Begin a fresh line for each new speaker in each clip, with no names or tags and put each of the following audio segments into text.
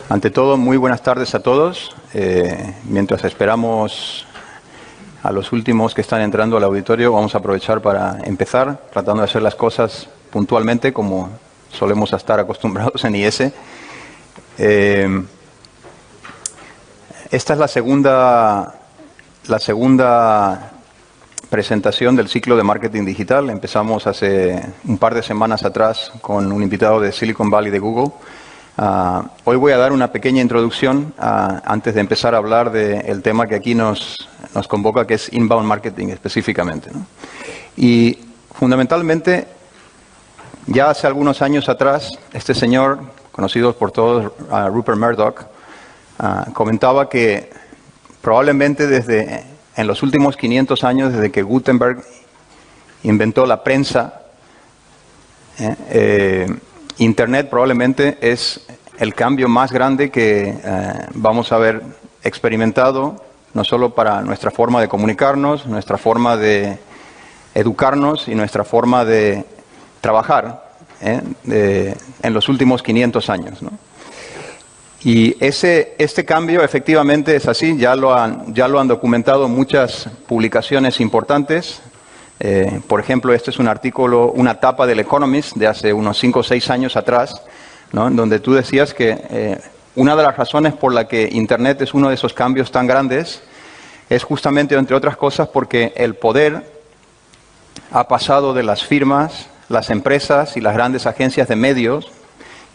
Ante todo, muy buenas tardes a todos. Mientras esperamos a los últimos que están entrando al auditorio, vamos a aprovechar para empezar, tratando de hacer las cosas puntualmente, como solemos estar acostumbrados en IS. Esta es la segunda presentación del ciclo de marketing digital. Empezamos hace un par de semanas atrás con un invitado de Silicon Valley de Google. Hoy voy a dar una pequeña introducción antes de empezar a hablar del tema que aquí nos convoca, que es inbound marketing específicamente, ¿no? Y fundamentalmente, ya hace algunos años atrás, este señor, conocido por todos, Rupert Murdoch, comentaba que probablemente en los últimos 500 años, desde que Gutenberg inventó la prensa, Internet probablemente es el cambio más grande que vamos a haber experimentado, no solo para nuestra forma de comunicarnos, nuestra forma de educarnos y nuestra forma de trabajar en los últimos 500 años, ¿no? Y este cambio efectivamente es así, ya lo han documentado muchas publicaciones importantes. Por ejemplo, este es un artículo, una tapa del Economist de hace unos 5 o 6 años atrás, ¿no? En donde tú decías que una de las razones por la que Internet es uno de esos cambios tan grandes es justamente, entre otras cosas, porque el poder ha pasado de las firmas, las empresas y las grandes agencias de medios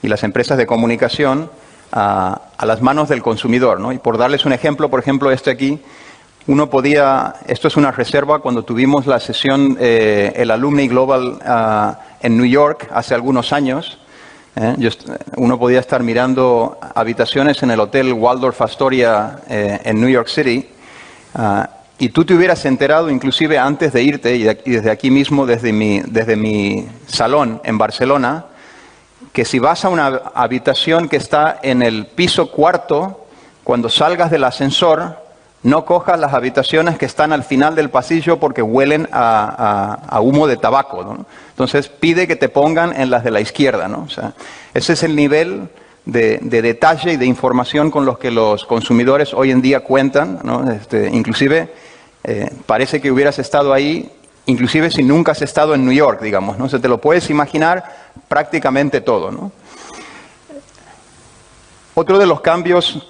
y las empresas de comunicación a las manos del consumidor, ¿no? Y por darles un ejemplo, por ejemplo, este aquí, esto es una reserva cuando tuvimos la sesión, el Alumni Global en New York hace algunos años. Uno podía estar mirando habitaciones en el Hotel Waldorf Astoria en New York City, y tú te hubieras enterado inclusive antes de irte, y desde aquí mismo, desde mi salón en Barcelona, que si vas a una habitación que está en el piso 4, cuando salgas del ascensor, no cojas las habitaciones que están al final del pasillo porque huelen a humo de tabaco, ¿no? Entonces pide que te pongan en las de la izquierda, ¿no? O sea, ese es el nivel de detalle y de información con los que los consumidores hoy en día cuentan, ¿no? Inclusive parece que hubieras estado ahí, inclusive si nunca has estado en New York, digamos, ¿no? O sea, te lo puedes imaginar prácticamente todo, ¿no? Otro de los cambios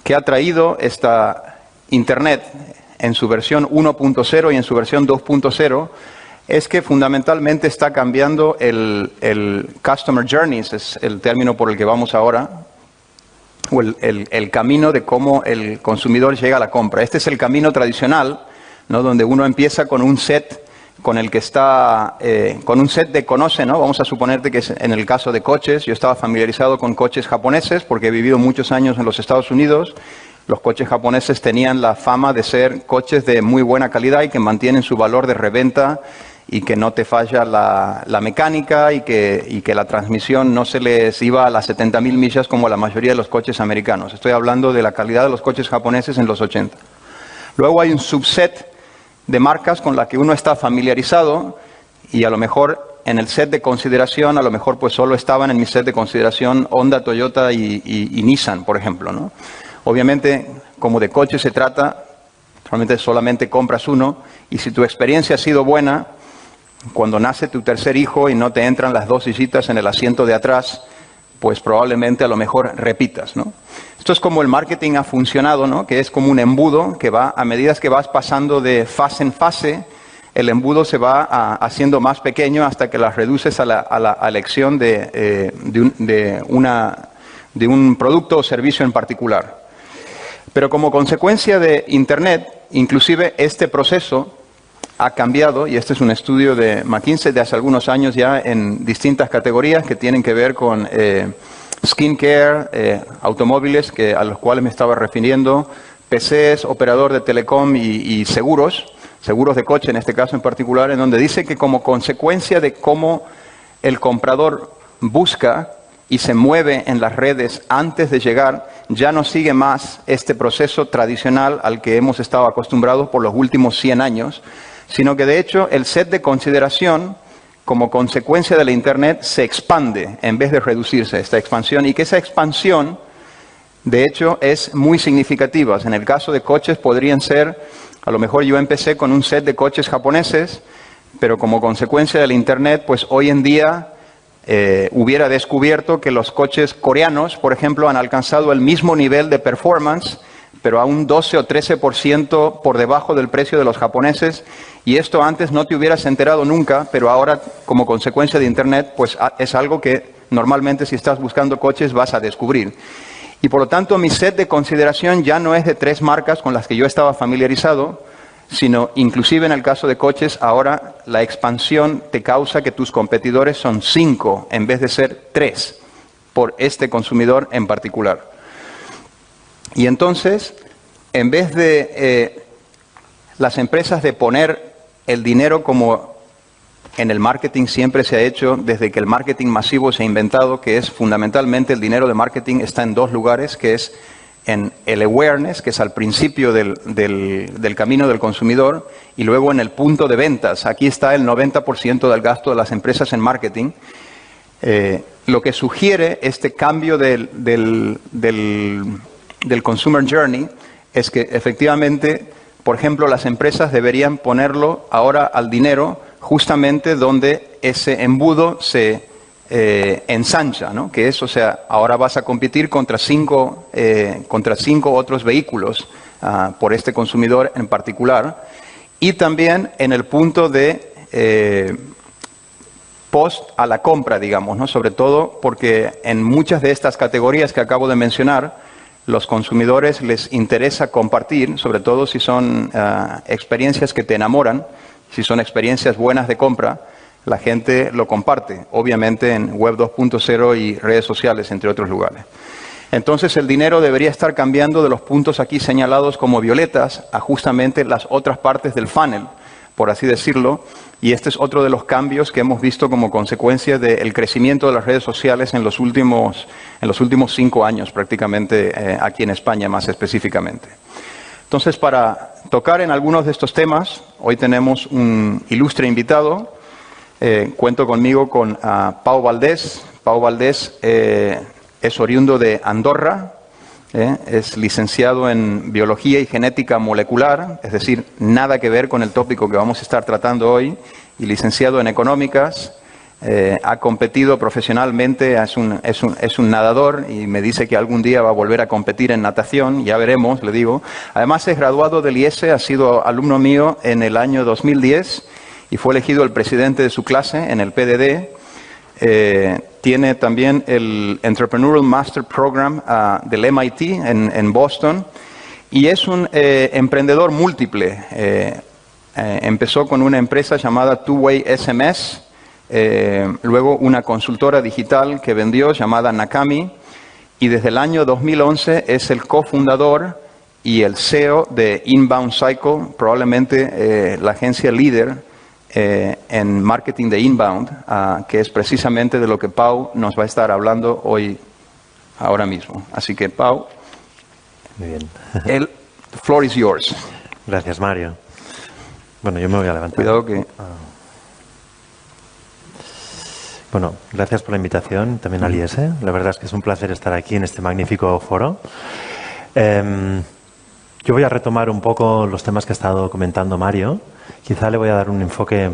que ha traído esta Internet en su versión 1.0 y en su versión 2.0 es que fundamentalmente está cambiando el Customer Journeys, es el término por el que vamos ahora, o el camino de cómo el consumidor llega a la compra. Este es el camino tradicional, ¿no? Donde uno empieza con un set con el que está, con un set de conoce, ¿no? Vamos a suponerte que en el caso de coches, yo estaba familiarizado con coches japoneses porque he vivido muchos años en los Estados Unidos. Los coches japoneses tenían la fama de ser coches de muy buena calidad y que mantienen su valor de reventa y que no te falla la mecánica y que la transmisión no se les iba a las 70.000 millas como la mayoría de los coches americanos. Estoy hablando de la calidad de los coches japoneses en los 80. Luego hay un subset de marcas con las que uno está familiarizado y a lo mejor en el set de consideración, a lo mejor pues solo estaban en mi set de consideración Honda, Toyota y Nissan, por ejemplo, ¿no? Obviamente, como de coche se trata, realmente solamente compras uno, y si tu experiencia ha sido buena, cuando nace tu tercer hijo y no te entran las 2 sillitas en el asiento de atrás, pues probablemente a lo mejor repitas, ¿no? Esto es como el marketing ha funcionado, ¿no? Que es como un embudo que va, a medida que vas pasando de fase en fase, el embudo se va haciendo más pequeño hasta que las reduces a la elección de un producto o servicio en particular. Pero como consecuencia de Internet, inclusive este proceso ha cambiado, y este es un estudio de McKinsey de hace algunos años ya en distintas categorías que tienen que ver con skincare, automóviles a los cuales me estaba refiriendo, PCs, operador de telecom y seguros de coche en este caso en particular, en donde dice que como consecuencia de cómo el comprador busca y se mueve en las redes antes de llegar, ya no sigue más este proceso tradicional al que hemos estado acostumbrados por los últimos 100 años, sino que de hecho el set de consideración, como consecuencia de la Internet, se expande en vez de reducirse esta expansión, y que esa expansión De hecho, es muy significativa. En el caso de coches podrían ser, a lo mejor yo empecé con un set de coches japoneses, pero como consecuencia del Internet, pues hoy en día hubiera descubierto que los coches coreanos, por ejemplo, han alcanzado el mismo nivel de performance, pero a un 12 o 13% por debajo del precio de los japoneses, y esto antes no te hubieras enterado nunca, pero ahora, como consecuencia de Internet, pues es algo que normalmente si estás buscando coches vas a descubrir. Y por lo tanto, mi set de consideración ya no es de 3 marcas con las que yo estaba familiarizado, sino inclusive en el caso de coches, ahora la expansión te causa que tus competidores son 5 en vez de ser 3 por este consumidor en particular. Y entonces, en vez de las empresas de poner el dinero como en el marketing siempre se ha hecho desde que el marketing masivo se ha inventado, que es fundamentalmente el dinero de marketing está en 2 lugares, que es en el awareness, que es al principio del camino del consumidor, y luego en el punto de ventas. Aquí está el 90% del gasto de las empresas en marketing. Lo que sugiere este cambio del Consumer Journey es que efectivamente, por ejemplo, las empresas deberían ponerlo ahora al dinero justamente donde ese embudo se ensancha, ¿no? Que es, o sea, ahora vas a competir contra 5 otros vehículos por este consumidor en particular, y también en el punto de post a la compra, digamos, ¿no? Sobre todo porque en muchas de estas categorías que acabo de mencionar, los consumidores les interesa compartir, sobre todo si son experiencias que te enamoran, si son experiencias buenas de compra, la gente lo comparte, obviamente en Web 2.0 y redes sociales, entre otros lugares. Entonces el dinero debería estar cambiando de los puntos aquí señalados como violetas a justamente las otras partes del funnel, por así decirlo, y este es otro de los cambios que hemos visto como consecuencia del crecimiento de las redes sociales en los últimos 5 años, prácticamente aquí en España más específicamente. Entonces, para tocar en algunos de estos temas, hoy tenemos un ilustre invitado. Cuento conmigo con Pau Valdés. Pau Valdés es oriundo de Andorra, es licenciado en Biología y Genética Molecular, es decir, nada que ver con el tópico que vamos a estar tratando hoy, y licenciado en Económicas. Ha competido profesionalmente, es un nadador y me dice que algún día va a volver a competir en natación, ya veremos, le digo. Además es graduado del IESE, ha sido alumno mío en el año 2010 y fue elegido el presidente de su clase en el PDD. Tiene también el Entrepreneurial Master Program del MIT en Boston y es un emprendedor múltiple. Empezó con una empresa llamada Two Way SMS, luego una consultora digital que vendió llamada Nakami, y desde el año 2011 es el cofundador y el CEO de Inbound Cycle, probablemente la agencia líder en marketing de inbound, que es precisamente de lo que Pau nos va a estar hablando hoy, ahora mismo. Así que, Pau,
muy bien.
El floor is yours.
Gracias, Mario. Bueno, yo me voy a levantar.
Cuidado que...
Bueno, gracias por la invitación, también al IESE. La verdad es que es un placer estar aquí en este magnífico foro. Yo voy a retomar un poco los temas que ha estado comentando Mario. Quizá le voy a dar un enfoque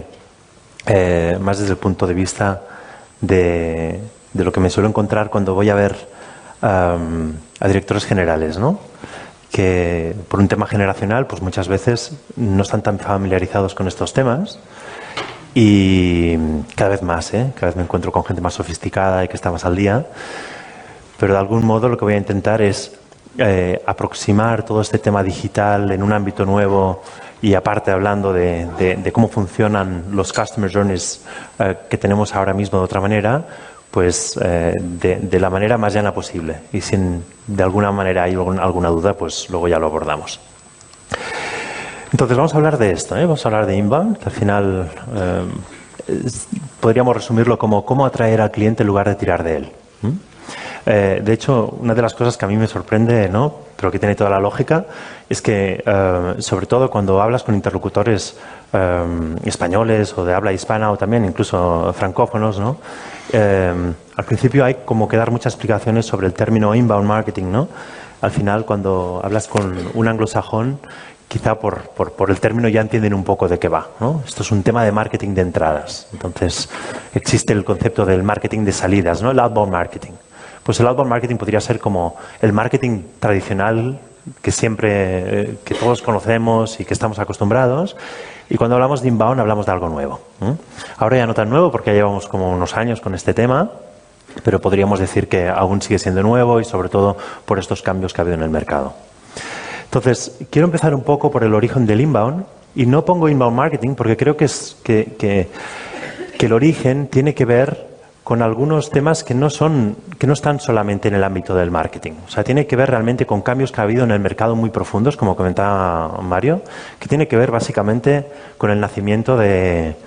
más desde el punto de vista de lo que me suelo encontrar cuando voy a ver a directores generales, ¿no? Que por un tema generacional, pues muchas veces no están tan familiarizados con estos temas. Y cada vez más, cada vez me encuentro con gente más sofisticada y que está más al día. Pero de algún modo lo que voy a intentar es aproximar todo este tema digital en un ámbito nuevo y aparte hablando de cómo funcionan los Customer Journeys que tenemos ahora mismo de otra manera, pues de la manera más llana posible. Y si de alguna manera hay alguna duda, pues luego ya lo abordamos. Entonces vamos a hablar de esto, vamos a hablar de inbound, que al final podríamos resumirlo como cómo atraer al cliente en lugar de tirar de él. De hecho, una de las cosas que a mí me sorprende, ¿no?, pero que tiene toda la lógica, es que sobre todo cuando hablas con interlocutores españoles o de habla hispana o también incluso francófonos, ¿no?, al principio hay como que dar muchas explicaciones sobre el término inbound marketing, ¿no?, al final cuando hablas con un anglosajón, quizá por el término ya entienden un poco de qué va, ¿no? Esto es un tema de marketing de entradas. Entonces, existe el concepto del marketing de salidas, ¿no? El outbound marketing. Pues el outbound marketing podría ser como el marketing tradicional que siempre, que todos conocemos y que estamos acostumbrados. Y cuando hablamos de inbound hablamos de algo nuevo. Ahora ya no tan nuevo porque ya llevamos como unos años con este tema, pero podríamos decir que aún sigue siendo nuevo y sobre todo por estos cambios que ha habido en el mercado. Entonces, quiero empezar un poco por el origen del inbound y no pongo inbound marketing porque creo que el origen tiene que ver con algunos temas que no están solamente en el ámbito del marketing. O sea, tiene que ver realmente con cambios que ha habido en el mercado muy profundos, como comentaba Mario, que tiene que ver básicamente con el nacimiento de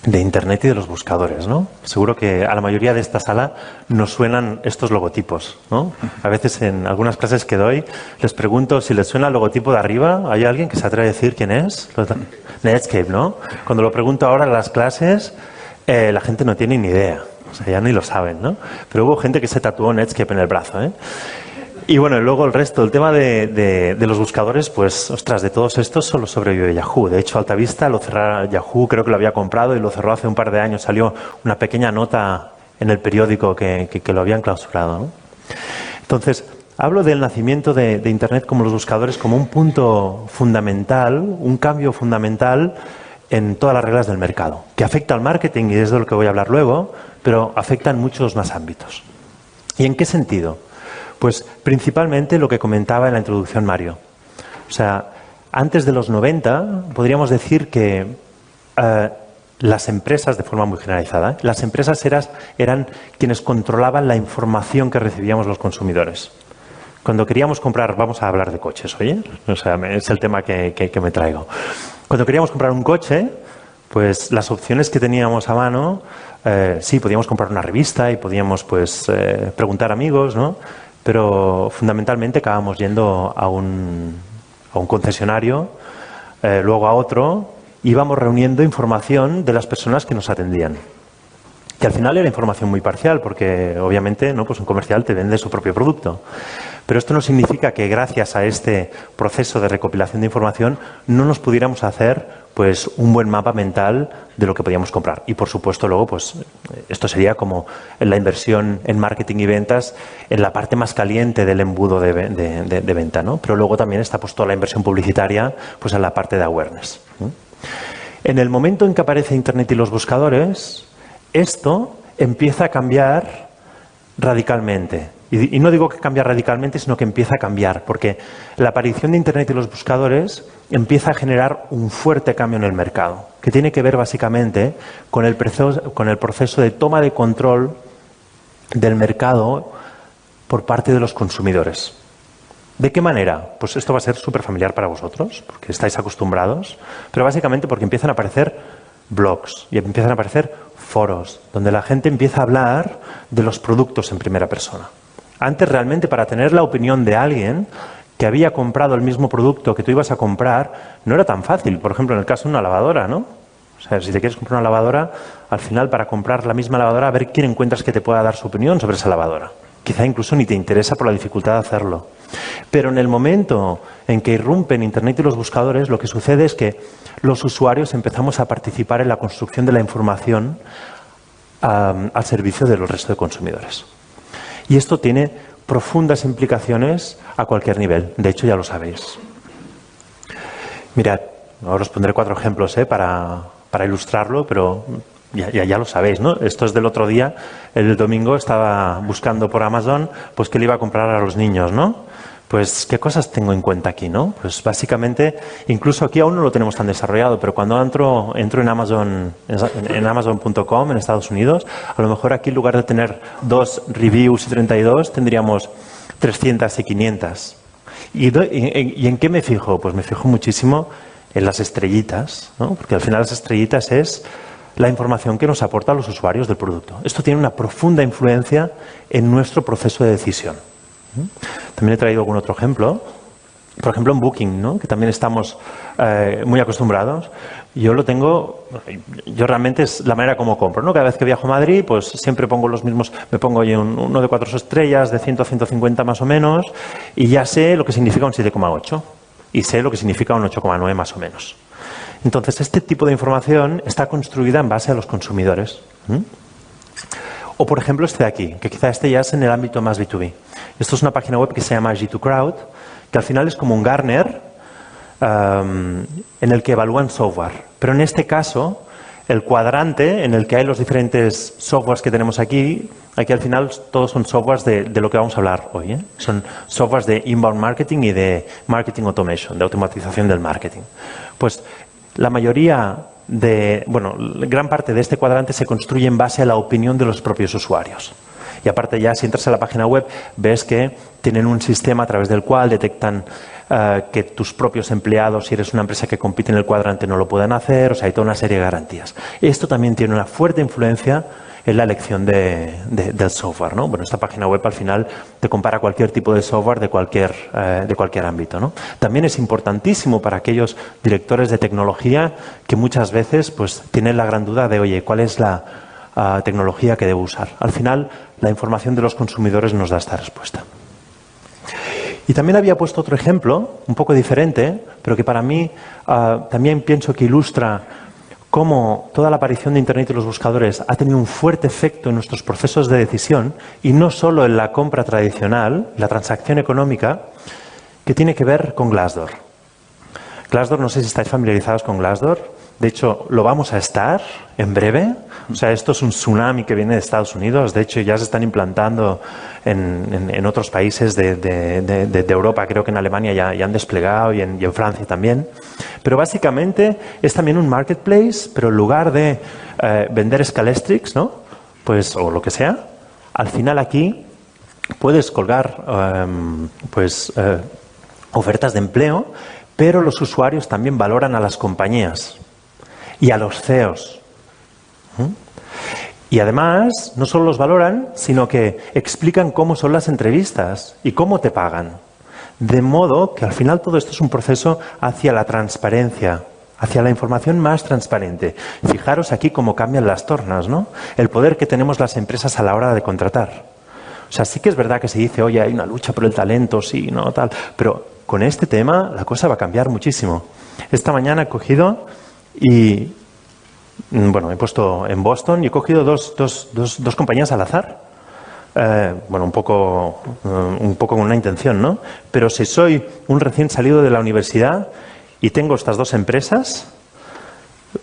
Internet y de los buscadores, ¿no? Seguro que a la mayoría de esta sala nos suenan estos logotipos, ¿no? A veces en algunas clases que doy les pregunto si les suena el logotipo de arriba. ¿Hay alguien que se atreve a decir quién es? Netscape, ¿no? Cuando lo pregunto ahora en las clases, la gente no tiene ni idea. O sea, ya ni lo saben, ¿no? Pero hubo gente que se tatuó Netscape en el brazo, ¿eh? Y bueno, luego el resto, el tema de los buscadores, pues, ostras, de todos estos solo sobrevive Yahoo. De hecho, Altavista lo cerró Yahoo, creo que lo había comprado y lo cerró hace un par de años. Salió una pequeña nota en el periódico que lo habían clausurado, ¿no? Entonces, hablo del nacimiento de Internet como los buscadores como un punto fundamental, un cambio fundamental en todas las reglas del mercado, que afecta al marketing, y es de lo que voy a hablar luego, pero afecta en muchos más ámbitos. ¿Y en qué sentido? Pues principalmente lo que comentaba en la introducción Mario. O sea, antes de los 90 podríamos decir que las empresas, de forma muy generalizada, las empresas eran quienes controlaban la información que recibíamos los consumidores. Cuando queríamos comprar, vamos a hablar de coches, ¿oye? O sea, es el tema que me traigo. Cuando queríamos comprar un coche, pues las opciones que teníamos a mano, sí, podíamos comprar una revista y podíamos pues preguntar a amigos, ¿no? Pero fundamentalmente acabamos yendo a un concesionario, luego a otro, y íbamos reuniendo información de las personas que nos atendían. Que al final era información muy parcial, porque obviamente, ¿no?, pues un comercial te vende su propio producto. Pero esto no significa que gracias a este proceso de recopilación de información no nos pudiéramos hacer pues un buen mapa mental de lo que podíamos comprar. Y por supuesto luego pues esto sería como la inversión en marketing y ventas en la parte más caliente del embudo de venta, ¿no? Pero luego también está pues toda la inversión publicitaria pues en la parte de awareness, ¿no? En el momento en que aparece Internet y los buscadores, esto empieza a cambiar radicalmente. Y no digo que cambia radicalmente, sino que empieza a cambiar, porque la aparición de Internet y los buscadores empieza a generar un fuerte cambio en el mercado, que tiene que ver básicamente con el proceso de toma de control del mercado por parte de los consumidores. ¿De qué manera? Pues esto va a ser súper familiar para vosotros, porque estáis acostumbrados, pero básicamente porque empiezan a aparecer blogs y empiezan a aparecer foros, donde la gente empieza a hablar de los productos en primera persona. Antes realmente para tener la opinión de alguien que había comprado el mismo producto que tú ibas a comprar, no era tan fácil. Por ejemplo, en el caso de una lavadora, ¿no? O sea, si te quieres comprar una lavadora, al final para comprar la misma lavadora, a ver quién encuentras que te pueda dar su opinión sobre esa lavadora. Quizá incluso ni te interesa por la dificultad de hacerlo. Pero en el momento en que irrumpen Internet y los buscadores, lo que sucede es que los usuarios empezamos a participar en la construcción de la información al servicio del resto de consumidores. Y esto tiene profundas implicaciones a cualquier nivel. De hecho, ya lo sabéis. Mirad, ahora os pondré 4 ejemplos para ilustrarlo, pero ya lo sabéis, ¿no? Esto es del otro día. El domingo estaba buscando por Amazon pues qué le iba a comprar a los niños, ¿no? Pues, ¿qué cosas tengo en cuenta aquí, no? Pues, básicamente, incluso aquí aún no lo tenemos tan desarrollado, pero cuando entro en Amazon, en Amazon.com, en Estados Unidos, a lo mejor aquí en lugar de tener 2 reviews y 32, tendríamos 300 y 500. ¿Y en qué me fijo? Pues me fijo muchísimo en las estrellitas, ¿no? Porque al final las estrellitas es la información que nos aporta a los usuarios del producto. Esto tiene una profunda influencia en nuestro proceso de decisión. También he traído algún otro ejemplo. Por ejemplo, en Booking, ¿no?, que también estamos muy acostumbrados. yo lo tengo, yo realmente es la manera como compro, ¿no? Cada vez que viajo a Madrid, pues siempre pongo los mismos, me pongo ahí uno de 4 estrellas, de 100 a 150 más o menos, y ya sé lo que significa un 7,8 y sé lo que significa un 8,9 más o menos. Entonces, este tipo de información está construida en base a los consumidores. O, por ejemplo, este de aquí, que quizá este ya es en el ámbito más B2B. Esto es una página web que se llama G2Crowd, que al final es como un Gartner en el que evalúan software. Pero en este caso, el cuadrante en el que hay los diferentes softwares que tenemos aquí al final todos son softwares de lo que vamos a hablar hoy, ¿eh? Son softwares de inbound marketing y de marketing automation, de automatización del marketing. Pues la mayoría gran parte de este cuadrante se construye en base a la opinión de los propios usuarios. Y aparte ya, si entras a la página web, ves que tienen un sistema a través del cual detectan que tus propios empleados, si eres una empresa que compite en el cuadrante, no lo pueden hacer. O sea, hay toda una serie de garantías. Esto también tiene una fuerte influencia en la elección del software, ¿no? Bueno, esta página web al final te compara cualquier tipo de software de cualquier ámbito, ¿no? También es importantísimo para aquellos directores de tecnología que muchas veces pues tienen la gran duda de, oye, ¿cuál es la tecnología que debo usar? Al final, la información de los consumidores nos da esta respuesta. Y también había puesto otro ejemplo, un poco diferente, pero que para mí también pienso que ilustra cómo toda la aparición de Internet y los buscadores ha tenido un fuerte efecto en nuestros procesos de decisión, y no solo en la compra tradicional, la transacción económica, que tiene que ver con Glassdoor. Glassdoor, no sé si estáis familiarizados con Glassdoor. De hecho, lo vamos a estar en breve. O sea, esto es un tsunami que viene de Estados Unidos. De hecho, ya se están implantando en otros países de Europa. Creo que en Alemania ya han desplegado y en Francia también. Pero básicamente es también un marketplace, pero en lugar de vender Scalestrix, ¿no? Pues, o lo que sea, al final aquí puedes colgar ofertas de empleo, pero los usuarios también valoran a las compañías y a los CEOs. Y además, no solo los valoran, sino que explican cómo son las entrevistas y cómo te pagan. De modo que al final todo esto es un proceso hacia la transparencia, hacia la información más transparente. Fijaros aquí cómo cambian las tornas, ¿no? El poder que tenemos las empresas a la hora de contratar. O sea, sí que es verdad que se dice, oye, hay una lucha por el talento, sí, no, tal. Pero con este tema la cosa va a cambiar muchísimo. Esta mañana he cogido y, bueno, he puesto en Boston y he cogido dos compañías al azar. Un poco con una intención, ¿no? Pero si soy un recién salido de la universidad y tengo estas dos empresas,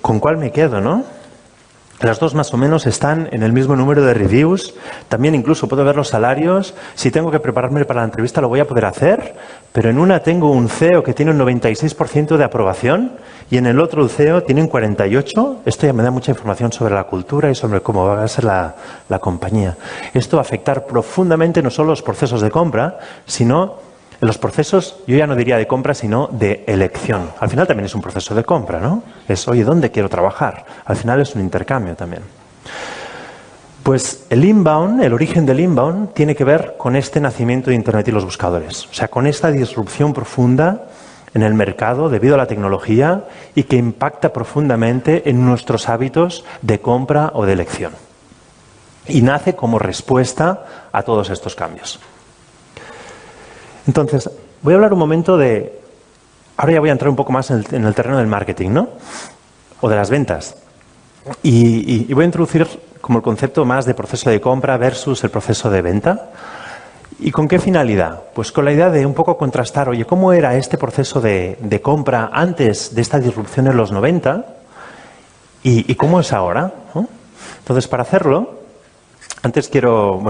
¿con cuál me quedo, no? Las dos más o menos están en el mismo número de reviews. También incluso puedo ver los salarios. Si tengo que prepararme para la entrevista lo voy a poder hacer. Pero en una tengo un CEO que tiene un 96% de aprobación y en el otro el CEO tiene un 48%. Esto ya me da mucha información sobre la cultura y sobre cómo va a ser la compañía. Esto va a afectar profundamente no solo los procesos de compra, sino en los procesos, yo ya no diría de compra, sino de elección. Al final también es un proceso de compra, ¿no? Es, oye, ¿dónde quiero trabajar? Al final es un intercambio también. Pues el inbound, el origen del inbound, tiene que ver con este nacimiento de Internet y los buscadores. O sea, con esta disrupción profunda en el mercado debido a la tecnología y que impacta profundamente en nuestros hábitos de compra o de elección. Y nace como respuesta a todos estos cambios. Entonces, voy a hablar un momento de... Ahora ya voy a entrar un poco más en el terreno del marketing, ¿no? O de las ventas. Y voy a introducir como el concepto más de proceso de compra versus el proceso de venta. ¿Y con qué finalidad? Pues con la idea de un poco contrastar, oye, ¿cómo era este proceso de compra antes de esta disrupción en los 90? ¿Y cómo es ahora? ¿No? Entonces, para hacerlo...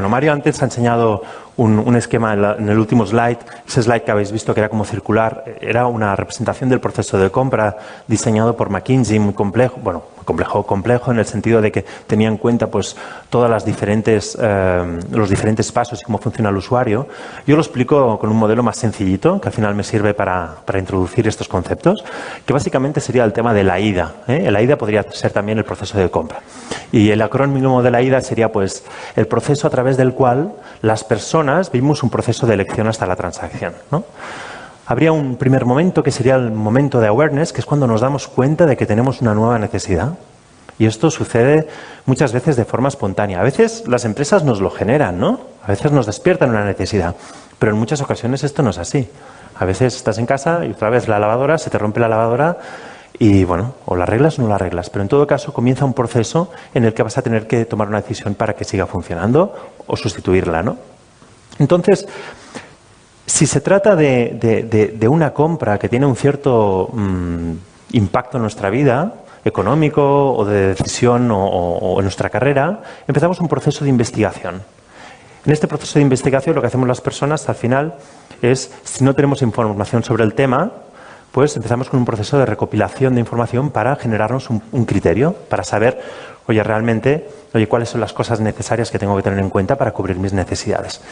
Mario antes ha enseñado un esquema en el último slide. Ese slide que habéis visto que era como circular, era una representación del proceso de compra diseñado por McKinsey, muy complejo, complejo en el sentido de que tenía en cuenta pues todas las los diferentes pasos y cómo funciona el usuario. Yo lo explico con un modelo más sencillito, que al final me sirve para introducir estos conceptos, que básicamente sería el tema de la AIDA. El AIDA podría ser también el proceso de compra. Y el acrónimo de la AIDA sería pues el proceso a través del cual las personas vivimos un proceso de elección hasta la transacción, ¿no? habría un primer momento que sería el momento de awareness, que es cuando nos damos cuenta de que tenemos una nueva necesidad. Y esto sucede muchas veces de forma espontánea. A veces las empresas nos lo generan, ¿no? A veces nos despiertan una necesidad. Pero en muchas ocasiones esto no es así. A veces estás en casa y otra vez la lavadora, se te rompe la lavadora y, bueno, o la arreglas o no la arreglas. Pero en todo caso comienza un proceso en el que vas a tener que tomar una decisión para que siga funcionando o sustituirla, ¿no? Entonces, si se trata de una compra que tiene un cierto impacto en nuestra vida, económico o de decisión o en nuestra carrera, empezamos un proceso de investigación. En este proceso de investigación lo que hacemos las personas al final es, si no tenemos información sobre el tema, pues empezamos con un proceso de recopilación de información para generarnos un criterio, para saber, realmente, cuáles son las cosas necesarias que tengo que tener en cuenta para cubrir mis necesidades.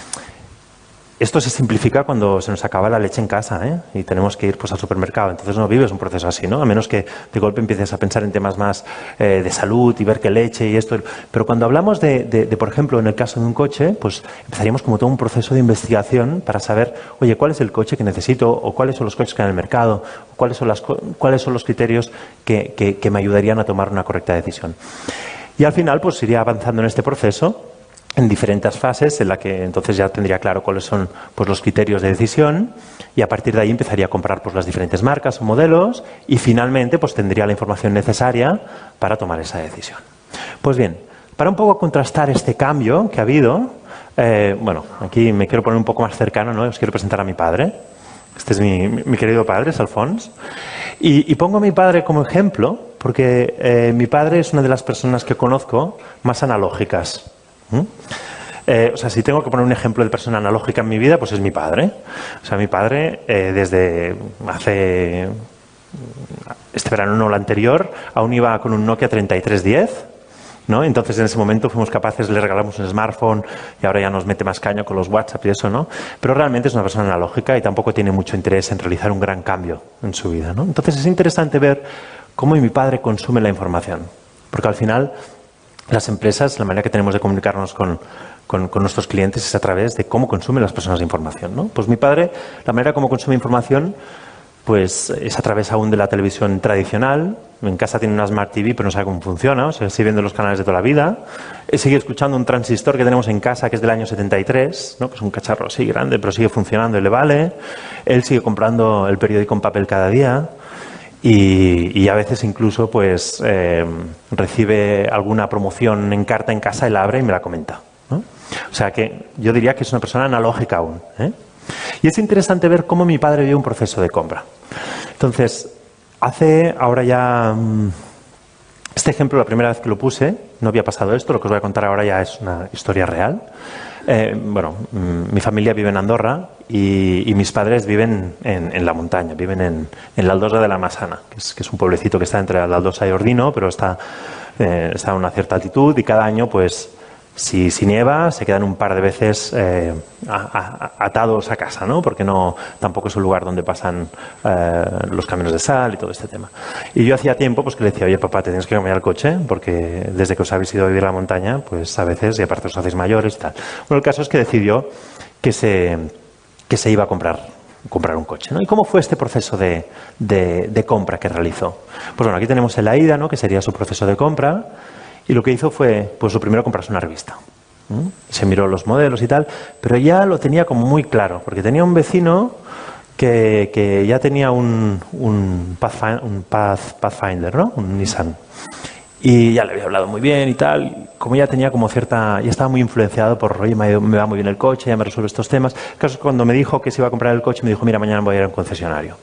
Esto se simplifica cuando se nos acaba la leche en casa, y tenemos que ir al supermercado. Entonces no vives un proceso así, ¿no? A menos que de golpe empieces a pensar en temas más de salud y ver qué leche y esto. Pero cuando hablamos de, por ejemplo, en el caso de un coche, pues empezaríamos como todo un proceso de investigación para saber, cuál es el coche que necesito o cuáles son los coches que hay en el mercado, o cuáles son los criterios que me ayudarían a tomar una correcta decisión. Y al final, pues iría avanzando en este proceso en diferentes fases, en la que entonces ya tendría claro cuáles son los criterios de decisión, y a partir de ahí empezaría a comprar las diferentes marcas o modelos y finalmente tendría la información necesaria para tomar esa decisión. Pues bien, para un poco contrastar este cambio que ha habido, aquí me quiero poner un poco más cercano, ¿no? Os quiero presentar a mi padre. Este es mi querido padre, es Alfons. Y pongo a mi padre como ejemplo porque mi padre es una de las personas que conozco más analógicas. Si tengo que poner un ejemplo de persona analógica en mi vida, pues es mi padre. Mi padre, desde hace este verano, no el anterior, aún iba con un Nokia 3310, ¿no? Entonces, en ese momento fuimos capaces, le regalamos un smartphone y ahora ya nos mete más caña con los WhatsApp y eso, ¿no? Pero realmente es una persona analógica y tampoco tiene mucho interés en realizar un gran cambio en su vida, ¿no? Entonces, es interesante ver cómo mi padre consume la información, porque al final las empresas, la manera que tenemos de comunicarnos con nuestros clientes es a través de cómo consumen las personas de información, ¿no? Pues mi padre, la manera como consume información, pues es a través aún de la televisión tradicional. En casa tiene una Smart TV, pero no sabe cómo funciona, sigue viendo los canales de toda la vida. Sigue escuchando un transistor que tenemos en casa, que es del año 73, ¿no? Que es un cacharro así grande, pero sigue funcionando y le vale. Él sigue comprando el periódico en papel cada día. Y a veces incluso recibe alguna promoción en carta en casa y la abre y me la comenta, ¿no? O sea que yo diría que es una persona analógica aún, Y es interesante ver cómo mi padre vive un proceso de compra. Entonces, ahora ya este ejemplo, la primera vez que lo puse, no había pasado esto. Lo que os voy a contar ahora ya es una historia real. Mi familia vive en Andorra y mis padres viven en la montaña, viven en la Aldosa de la Massana, que es un pueblecito que está entre la Aldosa y Ordino, pero está a una cierta altitud, y cada año, si nieva, se quedan un par de veces atados a casa, ¿no? Porque tampoco es un lugar donde pasan los camiones de sal y todo este tema. Y yo hacía tiempo que le decía, oye, papá, te tienes que cambiar el coche, porque desde que os habéis ido a vivir a la montaña, pues a veces, y aparte os hacéis mayores y tal. Bueno, el caso es que decidió que se iba a comprar un coche, ¿no? ¿Y cómo fue este proceso de compra que realizó? Pues bueno, aquí tenemos el AIDA, ¿no? Que sería su proceso de compra. Y lo que hizo fue, lo primero, comprarse una revista. Se miró los modelos y tal, pero ya lo tenía como muy claro, porque tenía un vecino que ya tenía un Pathfinder, ¿no? Un Nissan. Y ya le había hablado muy bien y tal. Como ya tenía ya estaba muy influenciado por, oye, me va muy bien el coche, ya me resuelve estos temas. El caso es que cuando me dijo que se iba a comprar el coche, me dijo, mira, mañana voy a ir a un concesionario.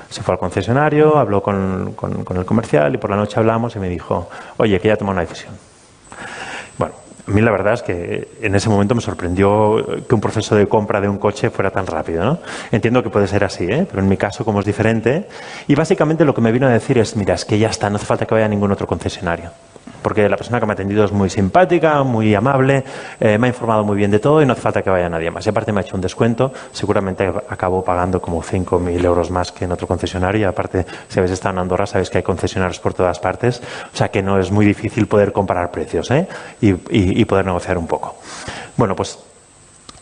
Se fue al concesionario, habló con el comercial y por la noche hablamos y me dijo, oye, que ya he tomado una decisión. Bueno, a mí la verdad es que en ese momento me sorprendió que un proceso de compra de un coche fuera tan rápido, ¿no? Entiendo que puede ser así, pero en mi caso, como es diferente. Y básicamente lo que me vino a decir es, mira, es que ya está, no hace falta que vaya a ningún otro concesionario. Porque la persona que me ha atendido es muy simpática, muy amable, me ha informado muy bien de todo y no hace falta que vaya nadie más. Y aparte me ha hecho un descuento, seguramente acabo pagando como 5.000 euros más que en otro concesionario. Y aparte, si habéis estado en Andorra, sabéis que hay concesionarios por todas partes, o sea que no es muy difícil poder comparar precios, y poder negociar un poco. Bueno, pues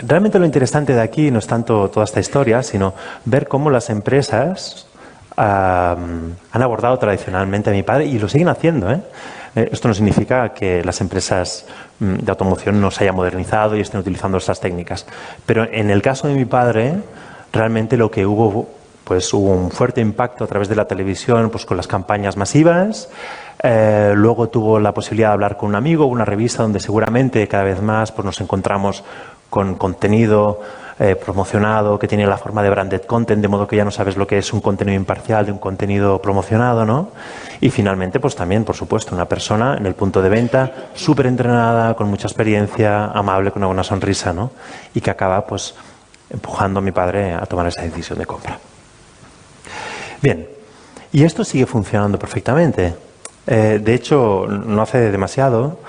realmente lo interesante de aquí no es tanto toda esta historia, sino ver cómo las empresas han abordado tradicionalmente a mi padre y lo siguen haciendo, ¿eh? Esto no significa que las empresas de automoción no se hayan modernizado y estén utilizando estas técnicas. Pero en el caso de mi padre, realmente lo que hubo, pues hubo un fuerte impacto a través de la televisión, pues con las campañas masivas. Luego tuvo la posibilidad de hablar con un amigo, una revista donde seguramente cada vez más pues nos encontramos con contenido promocionado que tiene la forma de branded content, de modo que ya no sabes lo que es un contenido imparcial de un contenido promocionado, ¿no? Y finalmente, pues también, por supuesto, una persona en el punto de venta súper entrenada, con mucha experiencia, amable, con una buena sonrisa, ¿no? Y que acaba, pues, empujando a mi padre a tomar esa decisión de compra. Bien, y esto sigue funcionando perfectamente. De hecho, no hace demasiado,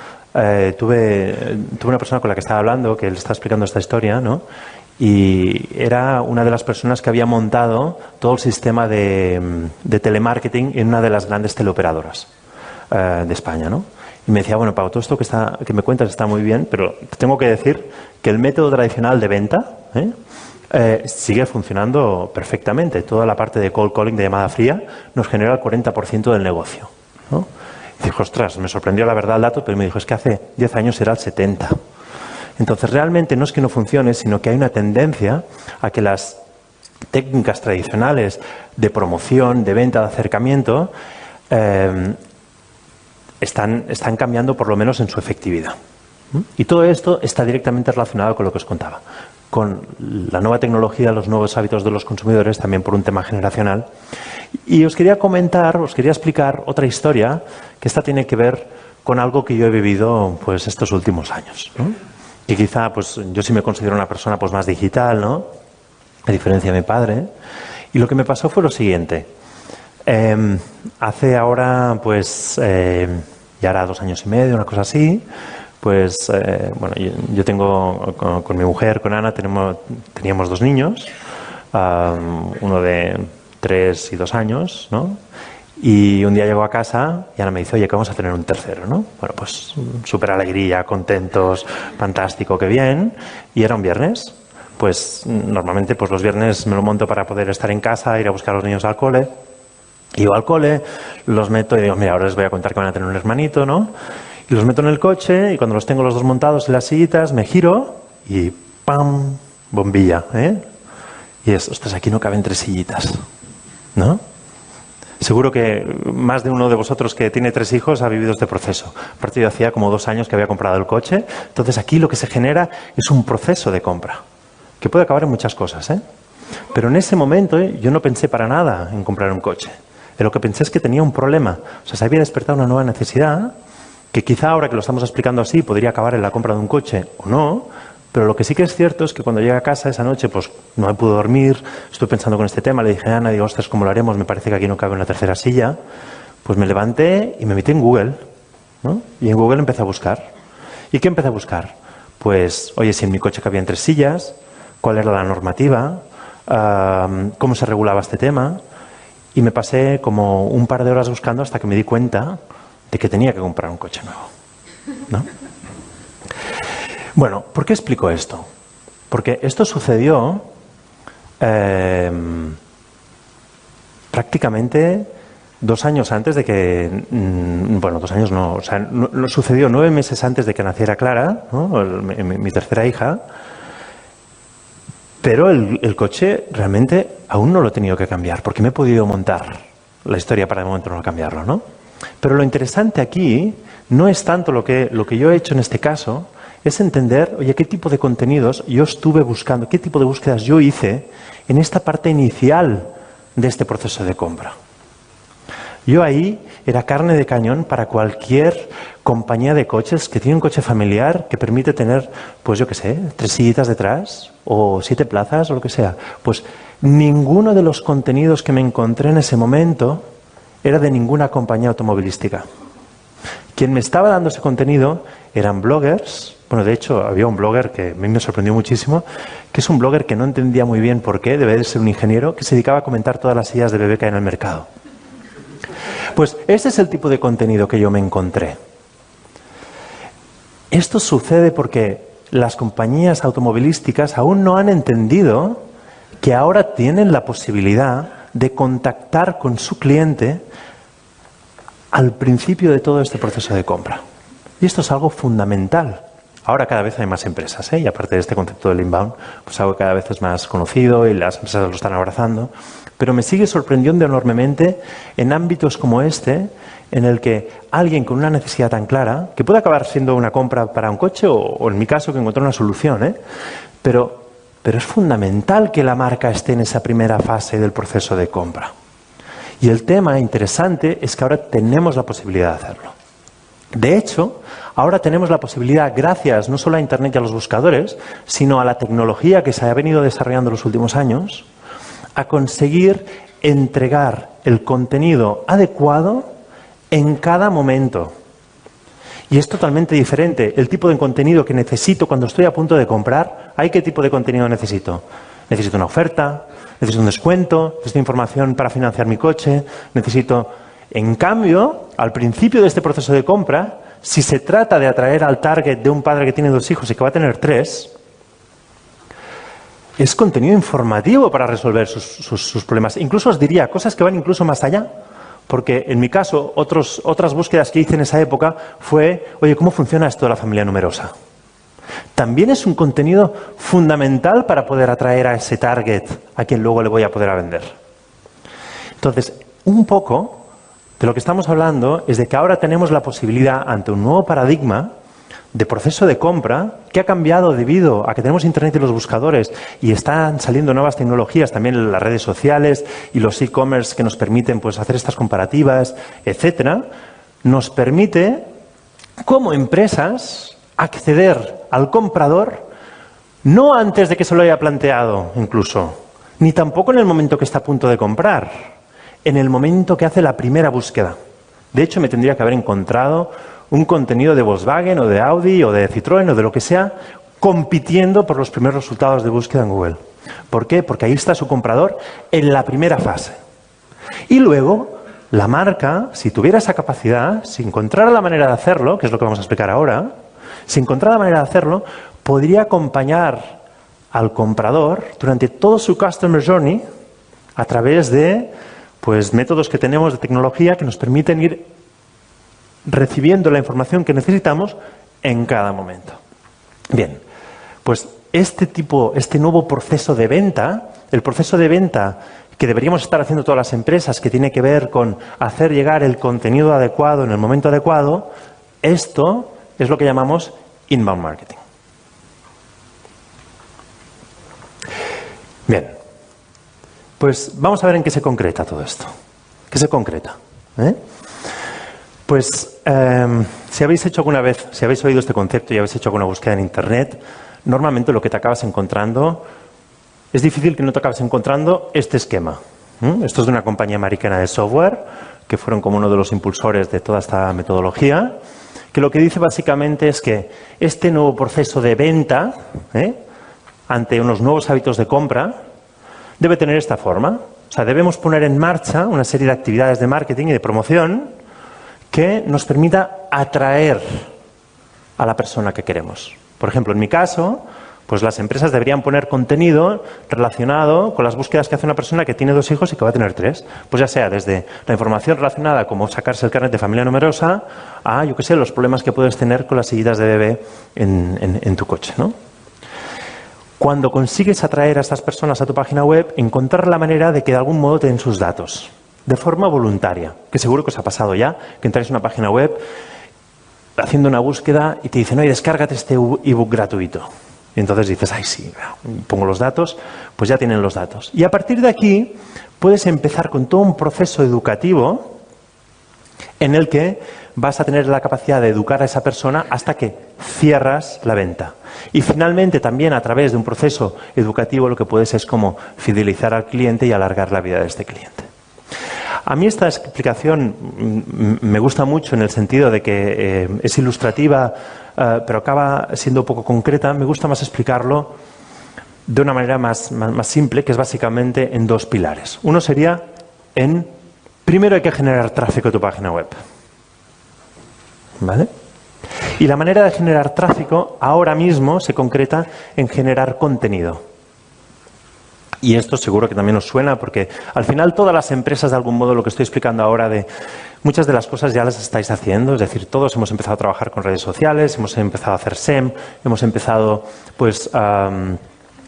tuve una persona con la que estaba hablando, que le está explicando esta historia, ¿no? Y era una de las personas que había montado todo el sistema de telemarketing en una de las grandes teleoperadoras de España, ¿no? Y me decía, bueno, Pau, todo esto que me cuentas está muy bien, pero tengo que decir que el método tradicional de venta sigue funcionando perfectamente. Toda la parte de cold calling, de llamada fría, nos genera el 40% del negocio, ¿no? Y dijo, ostras, me sorprendió la verdad el dato, pero me dijo, es que hace 10 años era el 70%. Entonces, realmente no es que no funcione, sino que hay una tendencia a que las técnicas tradicionales de promoción, de venta, de acercamiento, están cambiando por lo menos en su efectividad. Y todo esto está directamente relacionado con lo que os contaba, con la nueva tecnología, los nuevos hábitos de los consumidores, también por un tema generacional. Y os quería explicar otra historia, que esta tiene que ver con algo que yo he vivido pues estos últimos años, ¿no? Que quizá, pues yo sí me considero una persona pues más digital, ¿no? A diferencia de mi padre. Y lo que me pasó fue lo siguiente. Hace ahora, pues, ya era 2 años y medio, una cosa así, pues, bueno, yo tengo, con mi mujer, con Ana, teníamos 2 niños, uno de 3 y 2 años, ¿no? Y un día llego a casa y Ana me dice, oye, que vamos a tener un tercero, ¿no? Bueno, pues súper alegría, contentos, fantástico, qué bien. Y era un viernes. Pues normalmente pues los viernes me lo monto para poder estar en casa, ir a buscar a los niños al cole. Iba al cole, los meto y digo, mira, ahora les voy a contar que van a tener un hermanito, ¿no? Y los meto en el coche y cuando los tengo los 2 montados en las sillitas, me giro y ¡pam! Bombilla, ¿eh? Y es, ostras, aquí no caben 3 sillitas, ¿no? Seguro que más de uno de vosotros que tiene 3 hijos ha vivido este proceso. Aparte, yo hacía como 2 años que había comprado el coche. Entonces, aquí lo que se genera es un proceso de compra, que puede acabar en muchas cosas, ¿eh? Pero en ese momento yo no pensé para nada en comprar un coche. Lo que pensé es que tenía un problema. O sea, se había despertado una nueva necesidad, que quizá ahora que lo estamos explicando así podría acabar en la compra de un coche o no. Pero lo que sí que es cierto es que cuando llegué a casa esa noche, pues no me pude dormir, estuve pensando con este tema, le dije a Ana, digo, ostras, ¿cómo lo haremos? Me parece que aquí no cabe una tercera silla. Pues me levanté y me metí en Google, ¿no? Y en Google empecé a buscar. ¿Y qué empecé a buscar? Pues, oye, si en mi coche cabían 3 sillas, cuál era la normativa, cómo se regulaba este tema. Y me pasé como un par de horas buscando hasta que me di cuenta de que tenía que comprar un coche nuevo, ¿no? Bueno, ¿por qué explico esto? Porque esto sucedió prácticamente 2 años antes de que... bueno, 2 años no, o sea, no sucedió 9 meses antes de que naciera Clara, ¿no? Mi tercera hija. Pero el coche realmente aún no lo he tenido que cambiar, porque me he podido montar la historia para de momento no cambiarlo, ¿no? Pero lo interesante aquí no es tanto lo que yo he hecho en este caso, es entender, oye, qué tipo de contenidos yo estuve buscando, qué tipo de búsquedas yo hice en esta parte inicial de este proceso de compra. Yo ahí era carne de cañón para cualquier compañía de coches que tiene un coche familiar que permite tener, pues yo qué sé, 3 sillitas detrás o 7 plazas o lo que sea. Pues ninguno de los contenidos que me encontré en ese momento era de ninguna compañía automovilística. Quien me estaba dando ese contenido eran bloggers. Bueno, de hecho, había un blogger que a mí me sorprendió muchísimo, que es un blogger que no entendía muy bien por qué, debe de ser un ingeniero, que se dedicaba a comentar todas las sillas de bebé que hay en el mercado. Pues ese es el tipo de contenido que yo me encontré. Esto sucede porque las compañías automovilísticas aún no han entendido que ahora tienen la posibilidad de contactar con su cliente al principio de todo este proceso de compra. Y esto es algo fundamental. Ahora cada vez hay más empresas, y aparte de este concepto del inbound, pues algo que cada vez es más conocido y las empresas lo están abrazando. Pero me sigue sorprendiendo enormemente en ámbitos como este, en el que alguien con una necesidad tan clara, que puede acabar siendo una compra para un coche o en mi caso que encontré una solución, pero es fundamental que la marca esté en esa primera fase del proceso de compra. Y el tema interesante es que ahora tenemos la posibilidad de hacerlo. De hecho, ahora tenemos la posibilidad, gracias no solo a Internet y a los buscadores, sino a la tecnología que se ha venido desarrollando en los últimos años, a conseguir entregar el contenido adecuado en cada momento. Y es totalmente diferente el tipo de contenido que necesito cuando estoy a punto de comprar. ¿Qué tipo de contenido necesito? Necesito una oferta, necesito un descuento, necesito información para financiar mi coche, necesito... En cambio, al principio de este proceso de compra, si se trata de atraer al target de un padre que tiene 2 hijos y que va a tener 3, es contenido informativo para resolver sus problemas. Incluso os diría cosas que van incluso más allá. Porque en mi caso, otras búsquedas que hice en esa época fue, oye, ¿cómo funciona esto de la familia numerosa? También es un contenido fundamental para poder atraer a ese target a quien luego le voy a poder vender. Entonces, un poco de lo que estamos hablando es de que ahora tenemos la posibilidad, ante un nuevo paradigma de proceso de compra, que ha cambiado debido a que tenemos Internet y los buscadores y están saliendo nuevas tecnologías, también las redes sociales y los e-commerce que nos permiten pues, hacer estas comparativas, etcétera, nos permite, como empresas, acceder al comprador no antes de que se lo haya planteado, incluso, ni tampoco en el momento que está a punto de comprar, en el momento que hace la primera búsqueda. De hecho, me tendría que haber encontrado un contenido de Volkswagen o de Audi o de Citroën o de lo que sea, compitiendo por los primeros resultados de búsqueda en Google. ¿Por qué? Porque ahí está su comprador en la primera fase. Y luego, la marca, si tuviera esa capacidad, si encontrara la manera de hacerlo, que es lo que vamos a explicar ahora, si encontrara la manera de hacerlo, podría acompañar al comprador durante todo su Customer Journey a través de pues métodos que tenemos de tecnología que nos permiten ir recibiendo la información que necesitamos en cada momento. Bien, pues este nuevo proceso de venta, el proceso de venta que deberíamos estar haciendo todas las empresas, que tiene que ver con hacer llegar el contenido adecuado en el momento adecuado, esto es lo que llamamos inbound marketing. Bien. Pues vamos a ver en qué se concreta todo esto. ¿Qué se concreta? Pues si habéis hecho alguna vez, si habéis oído este concepto y habéis hecho alguna búsqueda en Internet, normalmente lo que te acabas encontrando, es difícil que no te acabes encontrando este esquema. Esto es de una compañía americana de software, que fueron como uno de los impulsores de toda esta metodología, que lo que dice básicamente es que este nuevo proceso de venta, ante unos nuevos hábitos de compra, debe tener esta forma. O sea, debemos poner en marcha una serie de actividades de marketing y de promoción que nos permita atraer a la persona que queremos. Por ejemplo, en mi caso, pues las empresas deberían poner contenido relacionado con las búsquedas que hace una persona que tiene 2 hijos y que va a tener 3. Pues ya sea desde la información relacionada como sacarse el carnet de familia numerosa a, yo qué sé, los problemas que puedes tener con las sillitas de bebé en tu coche, ¿no? Cuando consigues atraer a estas personas a tu página web, encontrar la manera de que de algún modo te den sus datos, de forma voluntaria, que seguro que os ha pasado ya, que entráis en una página web haciendo una búsqueda y te dicen, oye, descárgate este ebook gratuito. Y entonces dices, ay, sí, pongo los datos, pues ya tienen los datos. Y a partir de aquí puedes empezar con todo un proceso educativo en el que vas a tener la capacidad de educar a esa persona hasta que cierras la venta. Y finalmente también a través de un proceso educativo lo que puedes es como fidelizar al cliente y alargar la vida de este cliente. A mí esta explicación me gusta mucho en el sentido de que es ilustrativa, pero acaba siendo poco concreta. Me gusta más explicarlo de una manera más simple, que es básicamente en 2 pilares. Uno sería primero hay que generar tráfico a tu página web. ¿Vale? Y la manera de generar tráfico ahora mismo se concreta en generar contenido. Y esto seguro que también os suena porque al final todas las empresas de algún modo, lo que estoy explicando ahora, de muchas de las cosas ya las estáis haciendo. Es decir, todos hemos empezado a trabajar con redes sociales, hemos empezado a hacer SEM, hemos empezado pues a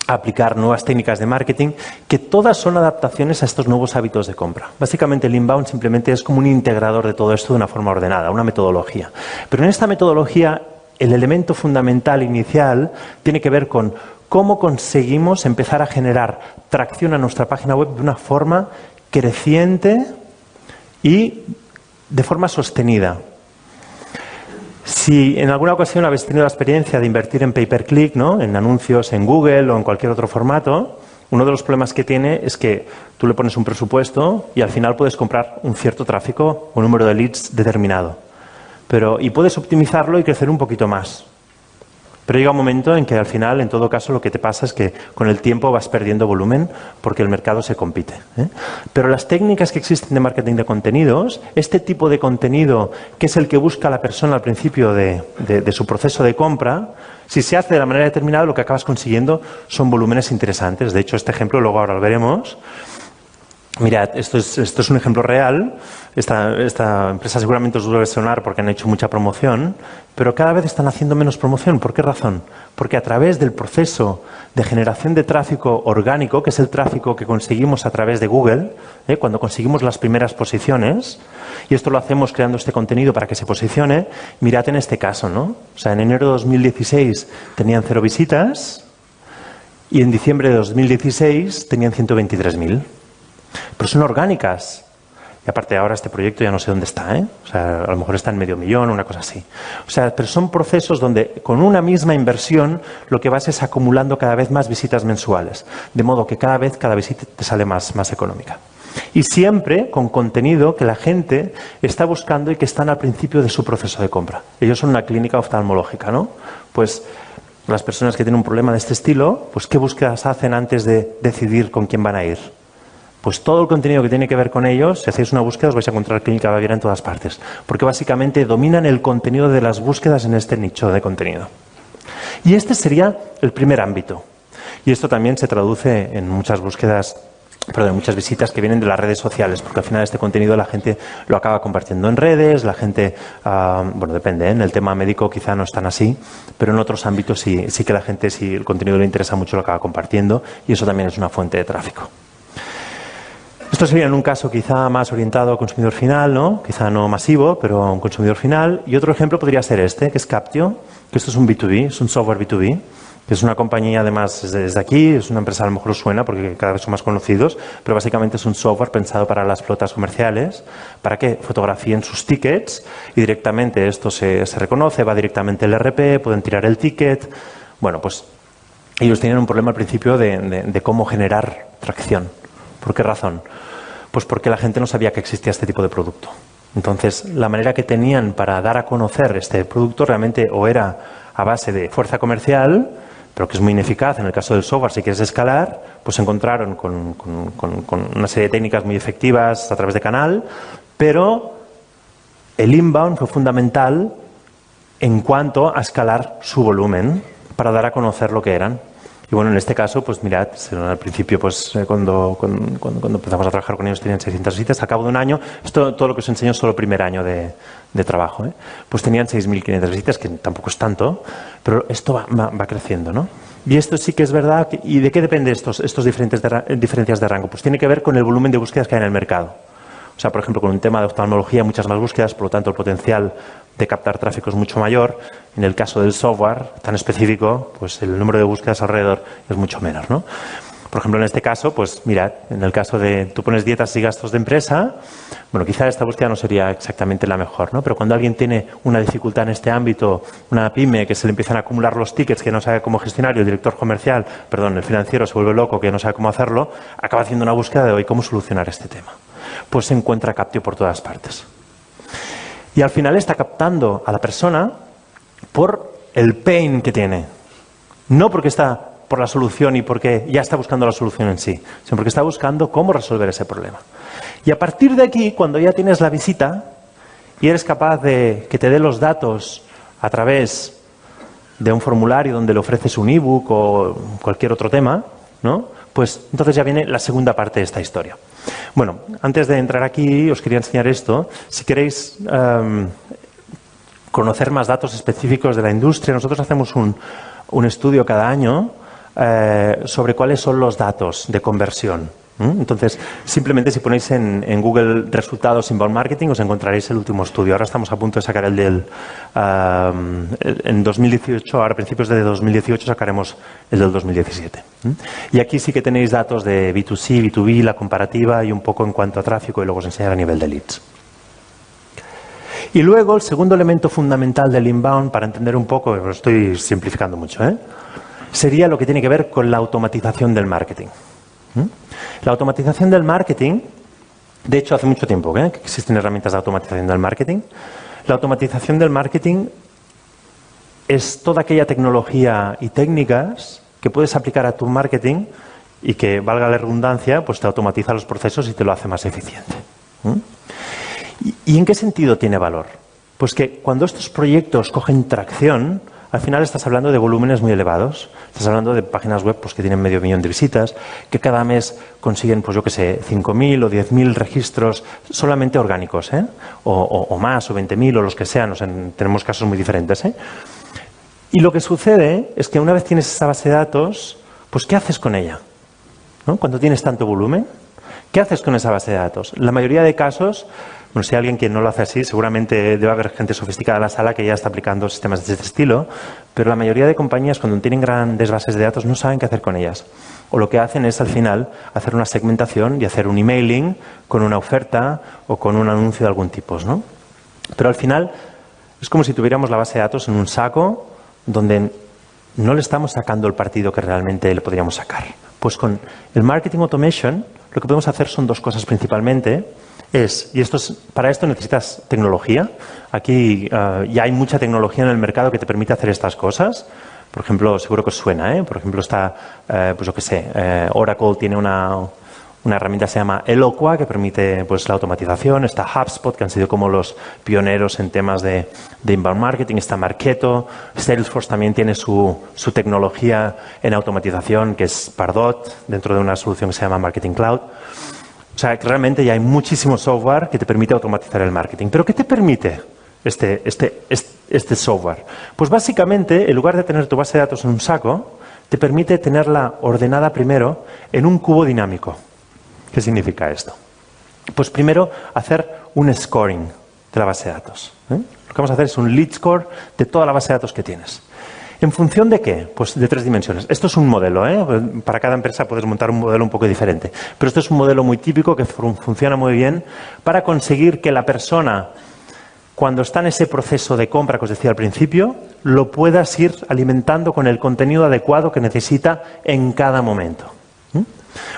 aplicar nuevas técnicas de marketing, que todas son adaptaciones a estos nuevos hábitos de compra. Básicamente el inbound simplemente es como un integrador de todo esto de una forma ordenada, una metodología. Pero en esta metodología el elemento fundamental inicial tiene que ver con cómo conseguimos empezar a generar tracción a nuestra página web de una forma creciente y de forma sostenida. Si en alguna ocasión habéis tenido la experiencia de invertir en pay-per-click, ¿no?, en anuncios en Google o en cualquier otro formato, uno de los problemas que tiene es que tú le pones un presupuesto y al final puedes comprar un cierto tráfico o un número de leads determinado. Y puedes optimizarlo y crecer un poquito más. Pero llega un momento en que al final, en todo caso, lo que te pasa es que con el tiempo vas perdiendo volumen porque el mercado se compite, ¿eh? Pero las técnicas que existen de marketing de contenidos, este tipo de contenido que es el que busca la persona al principio de su proceso de compra, si se hace de la manera determinada, lo que acabas consiguiendo son volúmenes interesantes. De hecho, este ejemplo luego ahora lo veremos. Mirad, esto es un ejemplo real. Esta empresa seguramente os debe sonar porque han hecho mucha promoción, pero cada vez están haciendo menos promoción. ¿Por qué razón? Porque a través del proceso de generación de tráfico orgánico, que es el tráfico que conseguimos a través de Google, cuando conseguimos las primeras posiciones, y esto lo hacemos creando este contenido para que se posicione, mirad en este caso, ¿no? O sea, en enero de 2016 tenían 0 visitas y en diciembre de 2016 tenían 123.000. Pero son orgánicas. Y aparte ahora este proyecto ya no sé dónde está, ¿eh? O sea, a lo mejor está en $500,000, una cosa así. O sea, pero son procesos donde con una misma inversión lo que vas es acumulando cada vez más visitas mensuales. De modo que cada vez cada visita te sale más económica. Y siempre con contenido que la gente está buscando y que están al principio de su proceso de compra. Ellos son una clínica oftalmológica, ¿no? Pues las personas que tienen un problema de este estilo, pues ¿qué búsquedas hacen antes de decidir con quién van a ir? Pues todo el contenido que tiene que ver con ellos, si hacéis una búsqueda os vais a encontrar Clínica Baviera en todas partes, porque básicamente dominan el contenido de las búsquedas en este nicho de contenido. Y este sería el primer ámbito. Y esto también se traduce en muchas búsquedas, perdón, muchas visitas que vienen de las redes sociales, porque al final este contenido la gente lo acaba compartiendo en redes, la gente, bueno, depende, ¿eh? En el tema médico quizá no es tan así, pero en otros ámbitos sí que la gente, si el contenido le interesa mucho, lo acaba compartiendo, y eso también es una fuente de tráfico. Esto sería en un caso quizá más orientado al consumidor final, ¿no? Quizá no masivo, pero a un consumidor final. Y otro ejemplo podría ser este, que es Captio, que esto es un B2B, es un software B2B, que es una compañía además desde aquí, es una empresa, a lo mejor os suena porque cada vez son más conocidos, pero básicamente es un software pensado para las flotas comerciales, para que fotografíen sus tickets y directamente esto se reconoce, va directamente el RP, pueden tirar el ticket. Bueno, pues ellos tenían un problema al principio de cómo generar tracción. ¿Por qué razón? Pues porque la gente no sabía que existía este tipo de producto. Entonces, la manera que tenían para dar a conocer este producto realmente o era a base de fuerza comercial, pero que es muy ineficaz en el caso del software, si quieres escalar, pues se encontraron con una serie de técnicas muy efectivas a través de canal, pero el inbound fue fundamental en cuanto a escalar su volumen para dar a conocer lo que eran. Y bueno, en este caso, pues mirad, al principio, pues cuando empezamos a trabajar con ellos tenían 600 visitas, al cabo de un año, esto todo lo que os enseño es solo el primer año de trabajo, ¿eh? Pues tenían 6.500 visitas, que tampoco es tanto, pero esto va creciendo, ¿no? Y esto sí que es verdad. ¿Y de qué depende estos diferencias de rango? Pues tiene que ver con el volumen de búsquedas que hay en el mercado. O sea, por ejemplo, con un tema de oftalmología, muchas más búsquedas, por lo tanto, el potencial de captar tráfico es mucho mayor. En el caso del software tan específico, pues el número de búsquedas alrededor es mucho menos, ¿no? Por ejemplo, en este caso, pues mirad, en el caso de tú pones dietas y gastos de empresa, bueno, quizá esta búsqueda no sería exactamente la mejor, ¿no? Pero cuando alguien tiene una dificultad en este ámbito, una pyme que se le empiezan a acumular los tickets que no sabe cómo gestionar y el director comercial, perdón, el financiero se vuelve loco que no sabe cómo hacerlo, acaba haciendo una búsqueda de hoy, ¿cómo solucionar este tema? Pues se encuentra Captio por todas partes. Y al final está captando a la persona por el pain que tiene. No porque está por la solución y porque ya está buscando la solución en sí, sino porque está buscando cómo resolver ese problema. Y a partir de aquí, cuando ya tienes la visita y eres capaz de que te dé los datos a través de un formulario donde le ofreces un ebook o cualquier otro tema, ¿no? Pues entonces ya viene la segunda parte de esta historia. Bueno, antes de entrar aquí os quería enseñar esto. Si queréis conocer más datos específicos de la industria, nosotros hacemos un estudio cada año sobre cuáles son los datos de conversión. Entonces, simplemente si ponéis en Google resultados inbound marketing os encontraréis el último estudio. Ahora estamos a punto de sacar el del... en 2018, ahora a principios de 2018 sacaremos el del 2017. Y aquí sí que tenéis datos de B2C, B2B, la comparativa y un poco en cuanto a tráfico y luego os enseñaré a nivel de leads. Y luego el segundo elemento fundamental del inbound, para entender un poco, lo estoy simplificando mucho, sería lo que tiene que ver con la automatización del marketing. La automatización del marketing, de hecho hace mucho tiempo que existen herramientas de automatización del marketing. La automatización del marketing es toda aquella tecnología y técnicas que puedes aplicar a tu marketing y que, valga la redundancia, pues te automatiza los procesos y te lo hace más eficiente. ¿Y en qué sentido tiene valor? Pues que cuando estos proyectos cogen tracción, al final estás hablando de volúmenes muy elevados. Estás hablando de páginas web pues, que tienen 500.000 de visitas, que cada mes consiguen, pues yo qué sé, 5.000 o 10.000 registros solamente orgánicos, o más, o 20.000, o los que sean. O sea, tenemos casos muy diferentes. Y lo que sucede es que una vez tienes esa base de datos, pues ¿qué haces con ella? ¿No? Cuando tienes tanto volumen, ¿qué haces con esa base de datos? La mayoría de casos... Bueno, si hay alguien que no lo hace así, seguramente debe haber gente sofisticada en la sala que ya está aplicando sistemas de este estilo, pero la mayoría de compañías, cuando tienen grandes bases de datos, no saben qué hacer con ellas. O lo que hacen es, al final, hacer una segmentación y hacer un emailing con una oferta o con un anuncio de algún tipo, ¿no? Pero al final, es como si tuviéramos la base de datos en un saco donde no le estamos sacando el partido que realmente le podríamos sacar. Pues con el marketing automation, lo que podemos hacer son dos cosas principalmente. Para esto necesitas tecnología. Aquí ya hay mucha tecnología en el mercado que te permite hacer estas cosas. Por ejemplo, seguro que os suena, Por ejemplo, está, pues yo qué sé, Oracle tiene una herramienta que se llama Eloqua que permite pues la automatización. Está HubSpot, que han sido como los pioneros en temas de inbound marketing. Está Marketo. Salesforce también tiene su tecnología en automatización, que es Pardot, dentro de una solución que se llama Marketing Cloud. O sea, que realmente ya hay muchísimo software que te permite automatizar el marketing. ¿Pero qué te permite este software? Pues básicamente, en lugar de tener tu base de datos en un saco, te permite tenerla ordenada primero en un cubo dinámico. ¿Qué significa esto? Pues primero, hacer un scoring de la base de datos. Lo que vamos a hacer es un lead score de toda la base de datos que tienes. ¿En función de qué? Pues de 3 dimensiones. Esto es un modelo, Para cada empresa puedes montar un modelo un poco diferente. Pero esto es un modelo muy típico que funciona muy bien para conseguir que la persona, cuando está en ese proceso de compra que os decía al principio, lo puedas ir alimentando con el contenido adecuado que necesita en cada momento.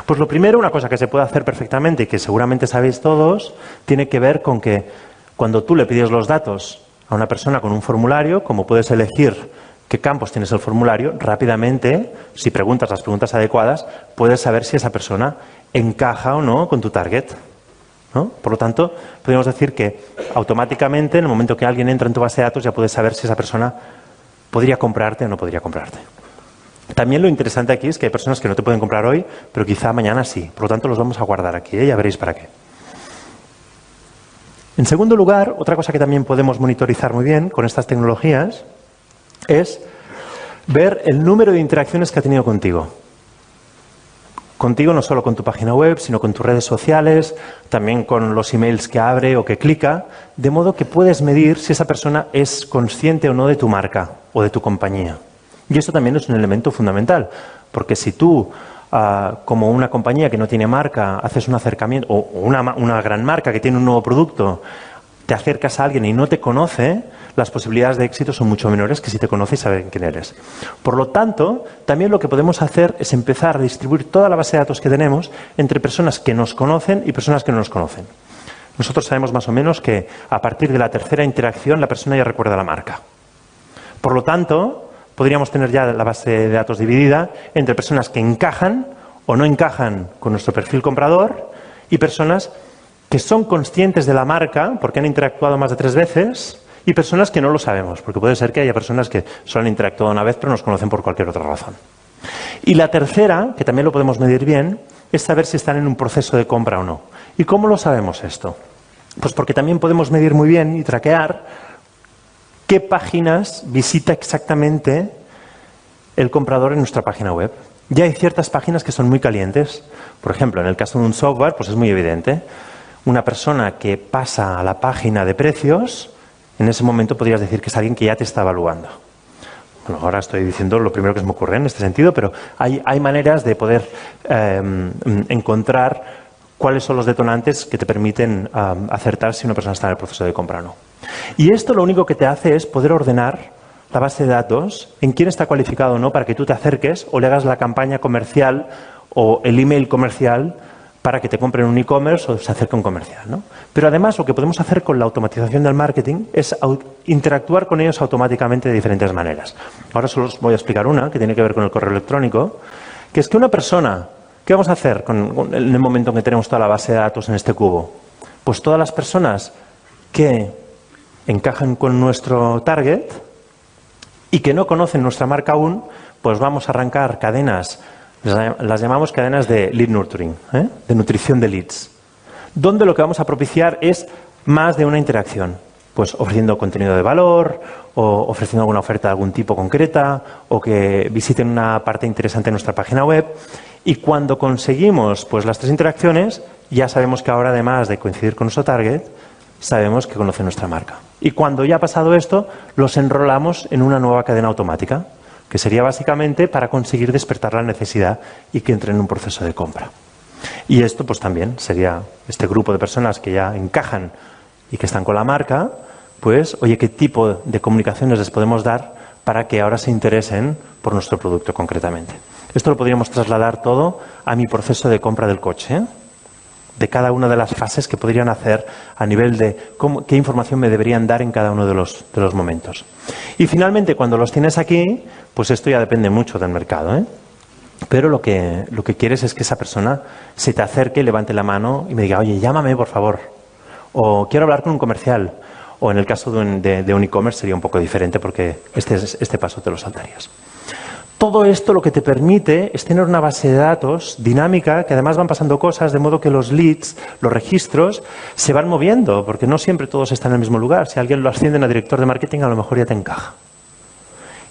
Pues lo primero, una cosa que se puede hacer perfectamente y que seguramente sabéis todos, tiene que ver con que cuando tú le pides los datos a una persona con un formulario, como puedes elegir qué campos tienes el formulario, rápidamente, si preguntas las preguntas adecuadas, puedes saber si esa persona encaja o no con tu target, ¿no? Por lo tanto, podríamos decir que automáticamente, en el momento que alguien entra en tu base de datos, ya puedes saber si esa persona podría comprarte o no podría comprarte. También lo interesante aquí es que hay personas que no te pueden comprar hoy, pero quizá mañana sí. Por lo tanto, los vamos a guardar aquí, ya veréis para qué. En segundo lugar, otra cosa que también podemos monitorizar muy bien con estas tecnologías es ver el número de interacciones que ha tenido contigo. Contigo no solo con tu página web, sino con tus redes sociales, también con los emails que abre o que clica, de modo que puedes medir si esa persona es consciente o no de tu marca o de tu compañía. Y esto también es un elemento fundamental, porque si tú, como una compañía que no tiene marca, haces un acercamiento, o una gran marca que tiene un nuevo producto, te acercas a alguien y no te conoce, las posibilidades de éxito son mucho menores que si te conoce y sabe quién eres. Por lo tanto, también lo que podemos hacer es empezar a distribuir toda la base de datos que tenemos entre personas que nos conocen y personas que no nos conocen. Nosotros sabemos más o menos que a partir de la tercera interacción la persona ya recuerda la marca. Por lo tanto, podríamos tener ya la base de datos dividida entre personas que encajan o no encajan con nuestro perfil comprador y personas que son conscientes de la marca porque han interactuado más de 3 veces y personas que no lo sabemos, porque puede ser que haya personas que solo han interactuado una vez pero nos conocen por cualquier otra razón. Y la tercera, que también lo podemos medir bien, es saber si están en un proceso de compra o no. ¿Y cómo lo sabemos esto? Pues porque también podemos medir muy bien y traquear qué páginas visita exactamente el comprador en nuestra página web. Ya hay ciertas páginas que son muy calientes. Por ejemplo, en el caso de un software, pues es muy evidente. Una persona que pasa a la página de precios, en ese momento podrías decir que es alguien que ya te está evaluando. Bueno, ahora estoy diciendo lo primero que se me ocurre en este sentido, pero hay maneras de poder encontrar cuáles son los detonantes que te permiten acertar si una persona está en el proceso de compra o no. Y esto lo único que te hace es poder ordenar la base de datos en quién está cualificado o no para que tú te acerques o le hagas la campaña comercial o el email comercial para que te compren un e-commerce o se acerque a un comercial, ¿no? Pero además lo que podemos hacer con la automatización del marketing es interactuar con ellos automáticamente de diferentes maneras. Ahora solo os voy a explicar una que tiene que ver con el correo electrónico, que es que una persona, ¿qué vamos a hacer en el momento en que tenemos toda la base de datos en este cubo? Pues todas las personas que encajan con nuestro target y que no conocen nuestra marca aún, pues vamos a arrancar cadenas, las llamamos cadenas de lead nurturing, de nutrición de leads, donde lo que vamos a propiciar es más de una interacción, pues ofreciendo contenido de valor o ofreciendo alguna oferta de algún tipo concreta o que visiten una parte interesante de nuestra página web. Y cuando conseguimos pues las 3 interacciones, ya sabemos que ahora, además de coincidir con nuestro target, sabemos que conocen nuestra marca. Y cuando ya ha pasado esto, los enrolamos en una nueva cadena automática, que sería básicamente para conseguir despertar la necesidad y que entren en un proceso de compra. Y esto pues también sería este grupo de personas que ya encajan y que están con la marca, pues oye, ¿qué tipo de comunicaciones les podemos dar para que ahora se interesen por nuestro producto concretamente? Esto lo podríamos trasladar todo a mi proceso de compra del coche, de cada una de las fases que podrían hacer a nivel de qué información me deberían dar en cada uno de los momentos. Y finalmente, cuando los tienes aquí, pues esto ya depende mucho del mercado, Pero lo que quieres es que esa persona se te acerque, levante la mano y me diga, oye, llámame, por favor. O quiero hablar con un comercial. O en el caso de un e-commerce sería un poco diferente porque este paso te lo saltarías. Todo esto lo que te permite es tener una base de datos dinámica, que además van pasando cosas, de modo que los leads, los registros, se van moviendo, porque no siempre todos están en el mismo lugar. Si alguien lo ascienden a director de marketing, a lo mejor ya te encaja.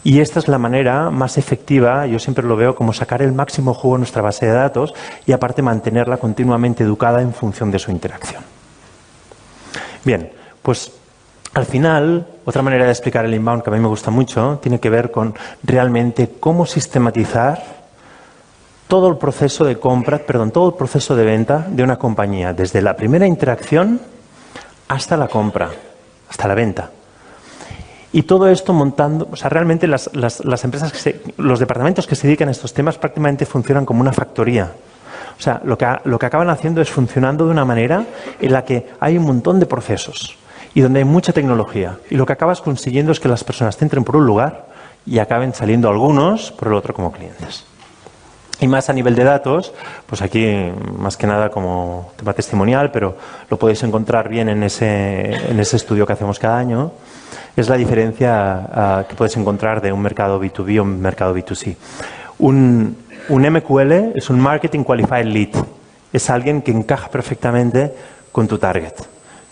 Y esta es la manera más efectiva, yo siempre lo veo como sacar el máximo jugo a nuestra base de datos y aparte mantenerla continuamente educada en función de su interacción. Bien, pues al final, otra manera de explicar el inbound que a mí me gusta mucho tiene que ver con realmente cómo sistematizar todo el proceso de compra, todo el proceso de venta de una compañía, desde la primera interacción hasta la compra, hasta la venta. Y todo esto montando, o sea, realmente las empresas, los departamentos que se dedican a estos temas prácticamente funcionan como una factoría. O sea, lo que acaban haciendo es funcionando de una manera en la que hay un montón de procesos y donde hay mucha tecnología. Y lo que acabas consiguiendo es que las personas te entren por un lugar y acaben saliendo algunos por el otro como clientes. Y más a nivel de datos, pues aquí más que nada como tema testimonial, pero lo podéis encontrar bien en ese estudio que hacemos cada año, es la diferencia que puedes encontrar de un mercado B2B o un mercado B2C. Un MQL es un Marketing Qualified Lead. Es alguien que encaja perfectamente con tu target.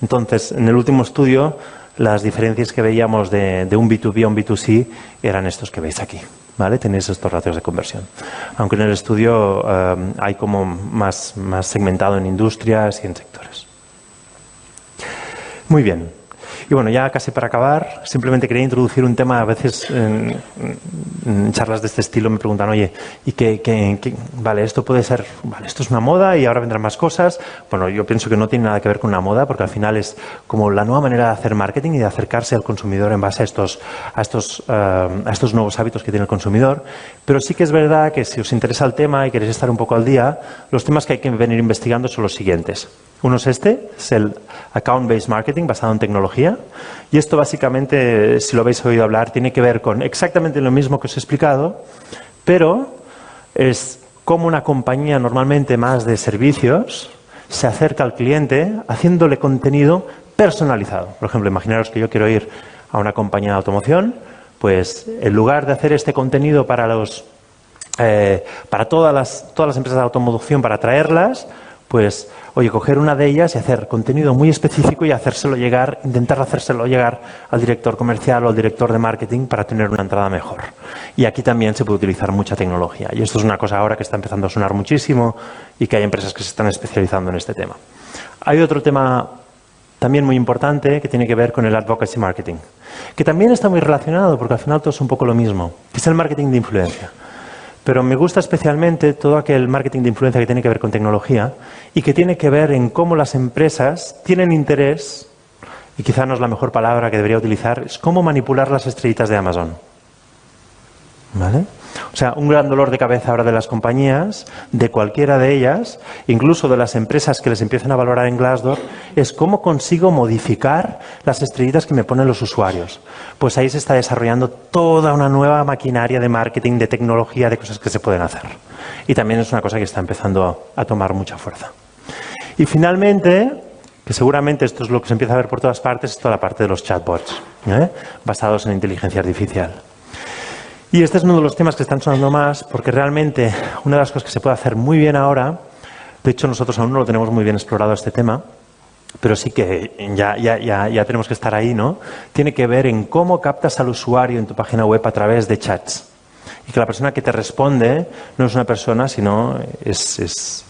Entonces, en el último estudio, las diferencias que veíamos de un B2B a un B2C eran estos que veis aquí, ¿vale? Tenéis estos ratios de conversión. Aunque en el estudio hay como más segmentado en industrias y en sectores. Muy bien. Y bueno, ya casi para acabar, simplemente quería introducir un tema. A veces en charlas de este estilo me preguntan, oye, ¿y vale, esto puede ser, vale, esto es una moda y ahora vendrán más cosas? Bueno, yo pienso que no tiene nada que ver con una moda, porque al final es como la nueva manera de hacer marketing y de acercarse al consumidor en base a estos nuevos hábitos que tiene el consumidor. Pero sí que es verdad que si os interesa el tema y queréis estar un poco al día, los temas que hay que venir investigando son los siguientes. Uno es es el Account-Based Marketing basado en tecnología. Y esto básicamente, si lo habéis oído hablar, tiene que ver con exactamente lo mismo que os he explicado, pero es como una compañía normalmente más de servicios se acerca al cliente haciéndole contenido personalizado. Por ejemplo, imaginaros que yo quiero ir a una compañía de automoción, pues en lugar de hacer este contenido para todas las empresas de automoción, para traerlas, pues, oye, coger una de ellas y hacer contenido muy específico y intentar hacérselo llegar al director comercial o al director de marketing para tener una entrada mejor. Y aquí también se puede utilizar mucha tecnología. Y esto es una cosa ahora que está empezando a sonar muchísimo y que hay empresas que se están especializando en este tema. Hay otro tema también muy importante que tiene que ver con el advocacy marketing, que también está muy relacionado porque al final todo es un poco lo mismo, que es el marketing de influencia. Pero me gusta especialmente todo aquel marketing de influencia que tiene que ver con tecnología y que tiene que ver en cómo las empresas tienen interés, y quizá no es la mejor palabra que debería utilizar, es cómo manipular las estrellitas de Amazon. ¿Vale? O sea, un gran dolor de cabeza ahora de las compañías, de cualquiera de ellas, incluso de las empresas que les empiezan a valorar en Glassdoor, es cómo consigo modificar las estrellitas que me ponen los usuarios. Pues ahí se está desarrollando toda una nueva maquinaria de marketing, de tecnología, de cosas que se pueden hacer. Y también es una cosa que está empezando a tomar mucha fuerza. Y finalmente, que seguramente esto es lo que se empieza a ver por todas partes, es toda la parte de los chatbots, basados en inteligencia artificial. Y este es uno de los temas que están sonando más porque realmente una de las cosas que se puede hacer muy bien ahora, de hecho nosotros aún no lo tenemos muy bien explorado este tema, pero sí que ya tenemos que estar ahí, ¿no? Tiene que ver en cómo captas al usuario en tu página web a través de chats. Y que la persona que te responde no es una persona, sino es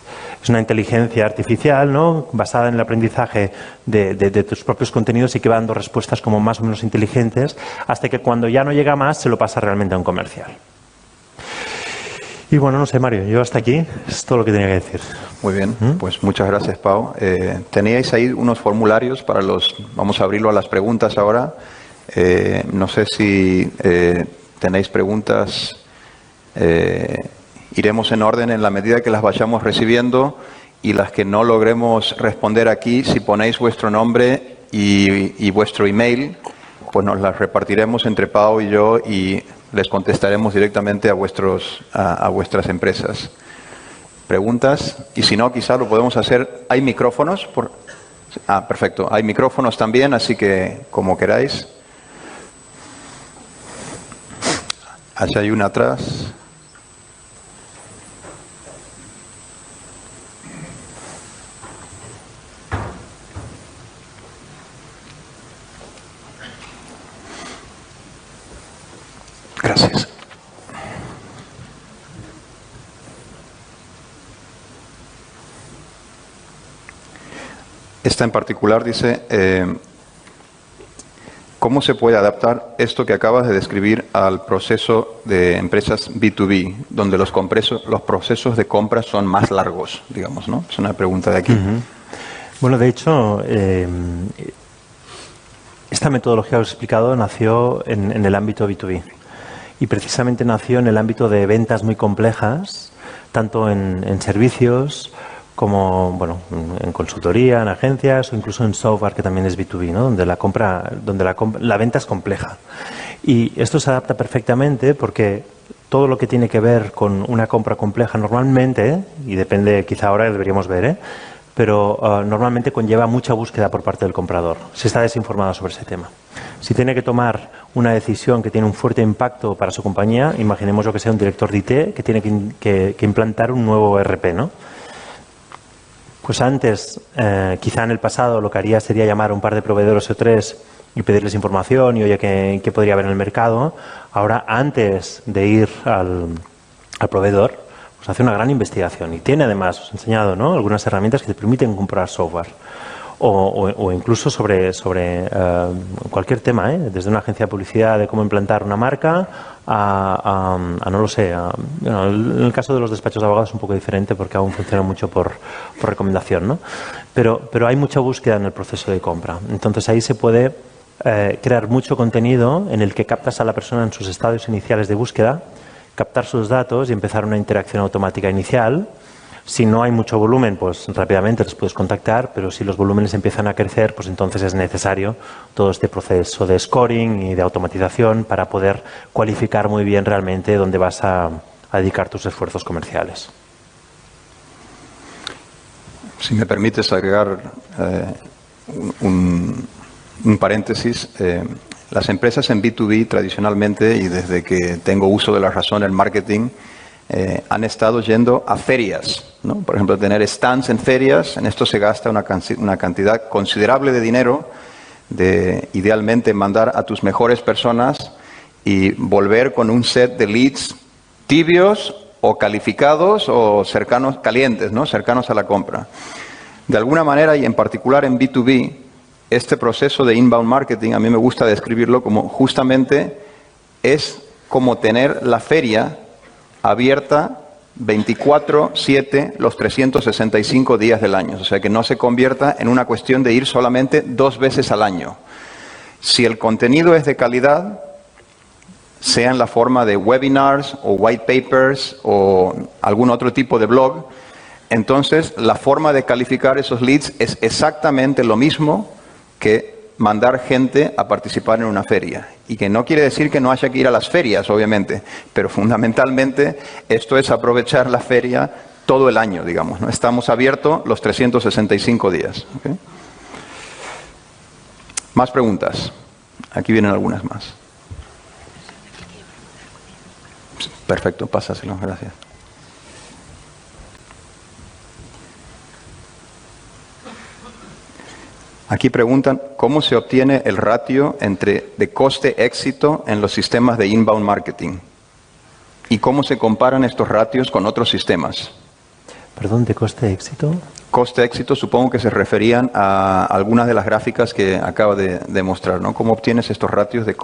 una inteligencia artificial, ¿no? Basada en el aprendizaje de tus propios contenidos y que va dando respuestas como más o menos inteligentes hasta que cuando ya no llega más se lo pasa realmente a un comercial. Y bueno, no sé, Mario, yo hasta aquí es todo lo que tenía que decir.
Muy bien, pues muchas gracias, Pau. Teníais ahí unos formularios para vamos a abrirlo a las preguntas ahora. No sé si tenéis preguntas. Iremos en orden en la medida que las vayamos recibiendo y las que no logremos responder aquí, si ponéis vuestro nombre y vuestro email, pues nos las repartiremos entre Pau y yo y les contestaremos directamente a vuestras empresas. ¿Preguntas? Y si no, quizá lo podemos hacer. ¿Hay micrófonos? Perfecto. Hay micrófonos también, así que como queráis. Allá hay una atrás. Gracias. Esta en particular dice, ¿cómo se puede adaptar esto que acabas de describir al proceso de empresas B2B, donde los procesos de compra son más largos, digamos, ¿no? Es una pregunta de aquí.
Bueno, de hecho, esta metodología que os he explicado nació en el ámbito B2B. Y precisamente nació en el ámbito de ventas muy complejas, tanto en servicios como en consultoría, en agencias o incluso en software, que también es B2B, ¿no? Donde la venta es compleja. Y esto se adapta perfectamente porque todo lo que tiene que ver con una compra compleja normalmente, y depende, quizá ahora deberíamos ver, pero normalmente conlleva mucha búsqueda por parte del comprador. Se está desinformado sobre ese tema. Si tiene que tomar una decisión que tiene un fuerte impacto para su compañía, imaginemos lo que sea un director de IT que tiene que implantar un nuevo ERP, ¿no? Pues antes, quizá en el pasado, lo que haría sería llamar a un par de proveedores o tres y pedirles información y oye, ¿qué podría haber en el mercado? Ahora, antes de ir al proveedor, pues hace una gran investigación y tiene además, os he enseñado, ¿no? Algunas herramientas que te permiten comprar software. O incluso sobre cualquier tema, desde una agencia de publicidad de cómo implantar una marca a no lo sé, en el caso de los despachos de abogados es un poco diferente porque aún funciona mucho por recomendación, ¿no? Pero hay mucha búsqueda en el proceso de compra. Entonces ahí se puede crear mucho contenido en el que captas a la persona en sus estadios iniciales de búsqueda, captar sus datos y empezar una interacción automática inicial. Si no hay mucho volumen, pues rápidamente les puedes contactar, pero si los volúmenes empiezan a crecer, pues entonces es necesario todo este proceso de scoring y de automatización para poder cualificar muy bien realmente dónde vas a dedicar tus esfuerzos comerciales.
Si me permites agregar un paréntesis, las empresas en B2B tradicionalmente, y desde que tengo uso de la razón en marketing, han estado yendo a ferias, ¿no? Por ejemplo, tener stands en ferias, en esto se gasta una cantidad considerable de dinero, de idealmente mandar a tus mejores personas y volver con un set de leads tibios o calificados o cercanos, calientes, ¿no? Cercanos a la compra. De alguna manera, y en particular en B2B, este proceso de inbound marketing, a mí me gusta describirlo como justamente es como tener la feria abierta 24/7 los 365 días del año. O sea, que no se convierta en una cuestión de ir solamente 2 veces al año. Si el contenido es de calidad, sea en la forma de webinars o white papers o algún otro tipo de blog, entonces la forma de calificar esos leads es exactamente lo mismo que mandar gente a participar en una feria. Y que no quiere decir que no haya que ir a las ferias, obviamente, pero fundamentalmente esto es aprovechar la feria todo el año, digamos, ¿no? Estamos abiertos los 365 días. ¿Okay? Más preguntas. Aquí vienen algunas más. Perfecto, pásaselo, gracias. Aquí preguntan, ¿cómo se obtiene el ratio de coste-éxito en los sistemas de inbound marketing? ¿Y cómo se comparan estos ratios con otros sistemas?
Perdón, ¿de coste-éxito?
Coste-éxito supongo que se referían a algunas de las gráficas que acaba de mostrar, ¿no? ¿Cómo obtienes estos ratios de...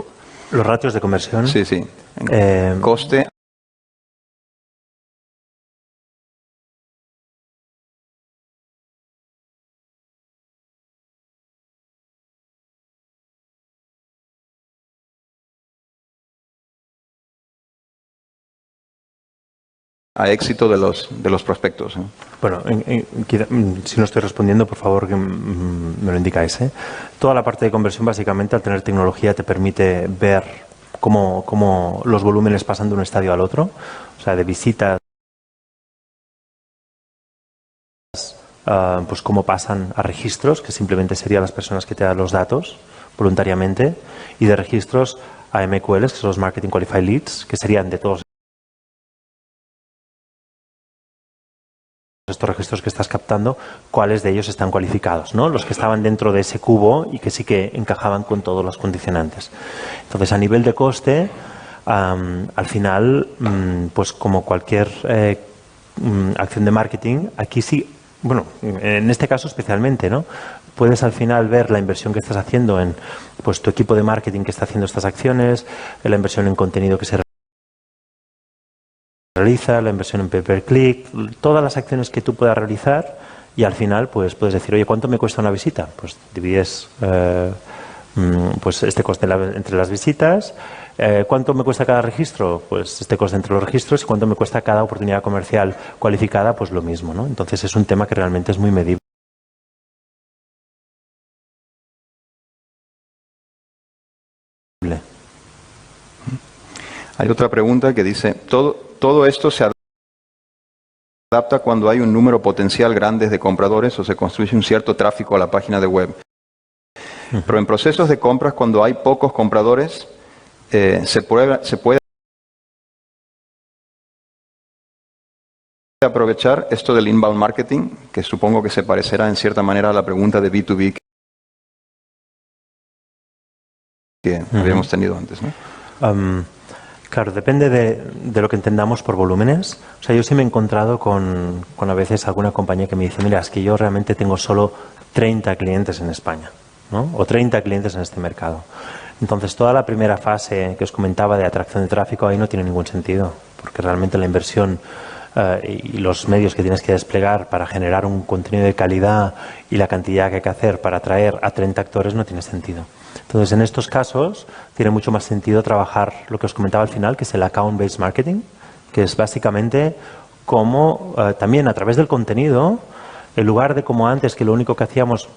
¿Los ratios de conversión?
Sí, sí. Coste... a éxito de los prospectos.
Bueno, si no estoy respondiendo, por favor, que me lo indicáis, ¿eh? Toda la parte de conversión, básicamente, al tener tecnología, te permite ver cómo los volúmenes pasan de un estadio al otro, o sea, de visitas, pues cómo pasan a registros, que simplemente serían las personas que te dan los datos voluntariamente, y de registros a MQLs, que son los Marketing Qualified Leads, que serían de todos estos registros que estás captando, cuáles de ellos están cualificados, ¿no? Los que estaban dentro de ese cubo y que sí que encajaban con todos los condicionantes. Entonces, a nivel de coste, al final, pues como cualquier acción de marketing, aquí sí, bueno, en este caso especialmente, ¿no? Puedes al final ver la inversión que estás haciendo en pues tu equipo de marketing que está haciendo estas acciones, la inversión en contenido que se realiza, la inversión en pay-per-click, todas las acciones que tú puedas realizar, y al final pues puedes decir, oye, ¿cuánto me cuesta una visita? Pues divides pues este coste entre las visitas. ¿Cuánto me cuesta cada registro? Pues este coste entre los registros. ¿Y cuánto me cuesta cada oportunidad comercial cualificada? Pues lo mismo, ¿no? Entonces es un tema que realmente es muy medible.
Hay otra pregunta que dice, ¿todo esto se adapta cuando hay un número potencial grande de compradores o se construye un cierto tráfico a la página de web? Pero en procesos de compras, cuando hay pocos compradores, se puede aprovechar esto del inbound marketing, que supongo que se parecerá en cierta manera a la pregunta de B2B que habíamos tenido antes, ¿no?
Claro, depende de lo que entendamos por volúmenes. O sea, yo sí me he encontrado con a veces alguna compañía que me dice, mira, es que yo realmente tengo solo 30 clientes en España, ¿no? O 30 clientes en este mercado. Entonces, toda la primera fase que os comentaba de atracción de tráfico ahí no tiene ningún sentido, porque realmente la inversión y los medios que tienes que desplegar para generar un contenido de calidad y la cantidad que hay que hacer para atraer a 30 actores no tiene sentido. Entonces, en estos casos, tiene mucho más sentido trabajar lo que os comentaba al final, que es el account-based marketing, que es básicamente cómo también a través del contenido, en lugar de como antes, que lo único que hacíamos,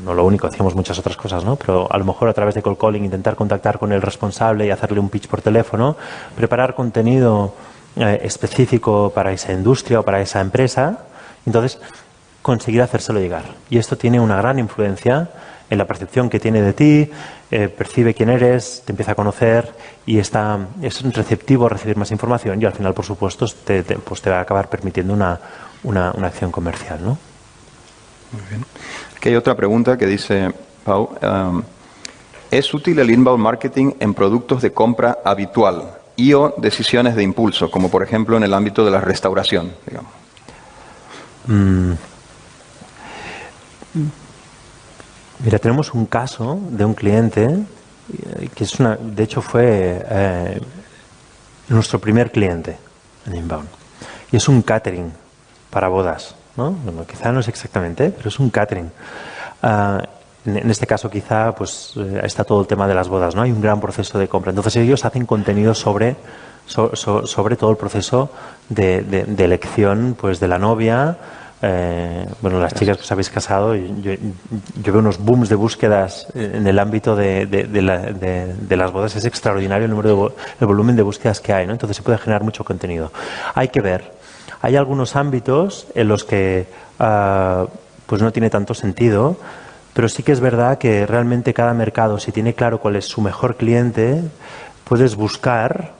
no lo único, hacíamos muchas otras cosas, ¿no? Pero a lo mejor a través de cold calling intentar contactar con el responsable y hacerle un pitch por teléfono, preparar contenido específico para esa industria o para esa empresa, entonces conseguir hacérselo llegar. Y esto tiene una gran influencia en la percepción que tiene de ti, percibe quién eres, te empieza a conocer y es receptivo a recibir más información y al final, por supuesto, pues te va a acabar permitiendo una acción comercial, ¿no?
Muy bien. Aquí hay otra pregunta que dice, Pau, ¿es útil el inbound marketing en productos de compra habitual y o decisiones de impulso, como por ejemplo en el ámbito de la restauración, digamos?
Mira, tenemos un caso de un cliente que de hecho fue nuestro primer cliente en inbound. Y es un catering para bodas, ¿no? Bueno, quizá no es exactamente, pero es un catering. En este caso quizá pues está todo el tema de las bodas, ¿no? Hay un gran proceso de compra. Entonces ellos hacen contenido sobre todo el proceso de elección pues de la novia. Bueno, las chicas que os habéis casado, yo veo unos booms de búsquedas en el ámbito de las bodas. Es extraordinario el volumen de búsquedas que hay, ¿no? Entonces se puede generar mucho contenido. Hay que ver. Hay algunos ámbitos en los que pues no tiene tanto sentido, pero sí que es verdad que realmente cada mercado, si tiene claro cuál es su mejor cliente, puedes buscar.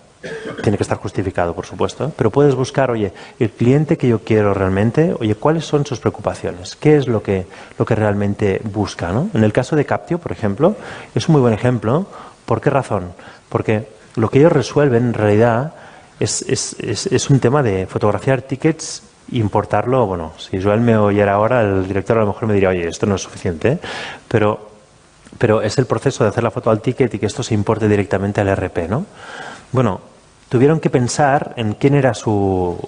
Tiene que estar justificado, por supuesto, pero puedes buscar, oye, el cliente que yo quiero realmente, oye, ¿cuáles son sus preocupaciones? ¿Qué es lo que realmente busca, ¿no? En el caso de Captio, por ejemplo, es un muy buen ejemplo. ¿Por qué razón? Porque lo que ellos resuelven, en realidad, es un tema de fotografiar tickets e importarlo. Bueno, si Joel me oyera ahora, el director a lo mejor me diría, oye, esto no es suficiente, ¿eh? Pero es el proceso de hacer la foto al ticket y que esto se importe directamente al RP, ¿no? Bueno, tuvieron que pensar en quién era su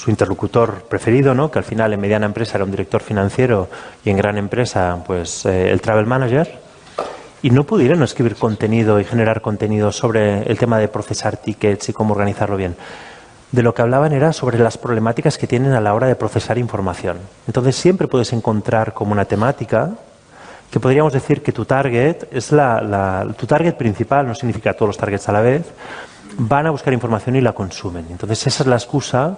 interlocutor preferido, ¿no? Que al final en mediana empresa era un director financiero y en gran empresa pues el travel manager, y no pudieron escribir contenido y generar contenido sobre el tema de procesar tickets y cómo organizarlo bien. De lo que hablaban era sobre las problemáticas que tienen a la hora de procesar información. Entonces siempre puedes encontrar como una temática que podríamos decir que tu target es tu target principal, no significa todos los targets a la vez, van a buscar información y la consumen. Entonces esa es la excusa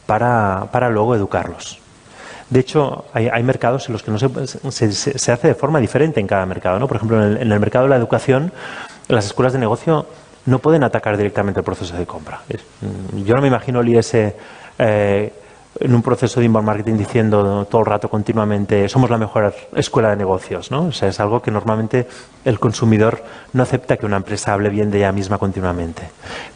para luego educarlos. De hecho, hay mercados en los que no se hace de forma diferente en cada mercado, ¿no? Por ejemplo, en el mercado de la educación, las escuelas de negocio no pueden atacar directamente el proceso de compra. Yo no me imagino el IS en un proceso de inbound marketing diciendo todo el rato continuamente somos la mejor escuela de negocios, ¿no? O sea, es algo que normalmente el consumidor no acepta, que una empresa hable bien de ella misma continuamente.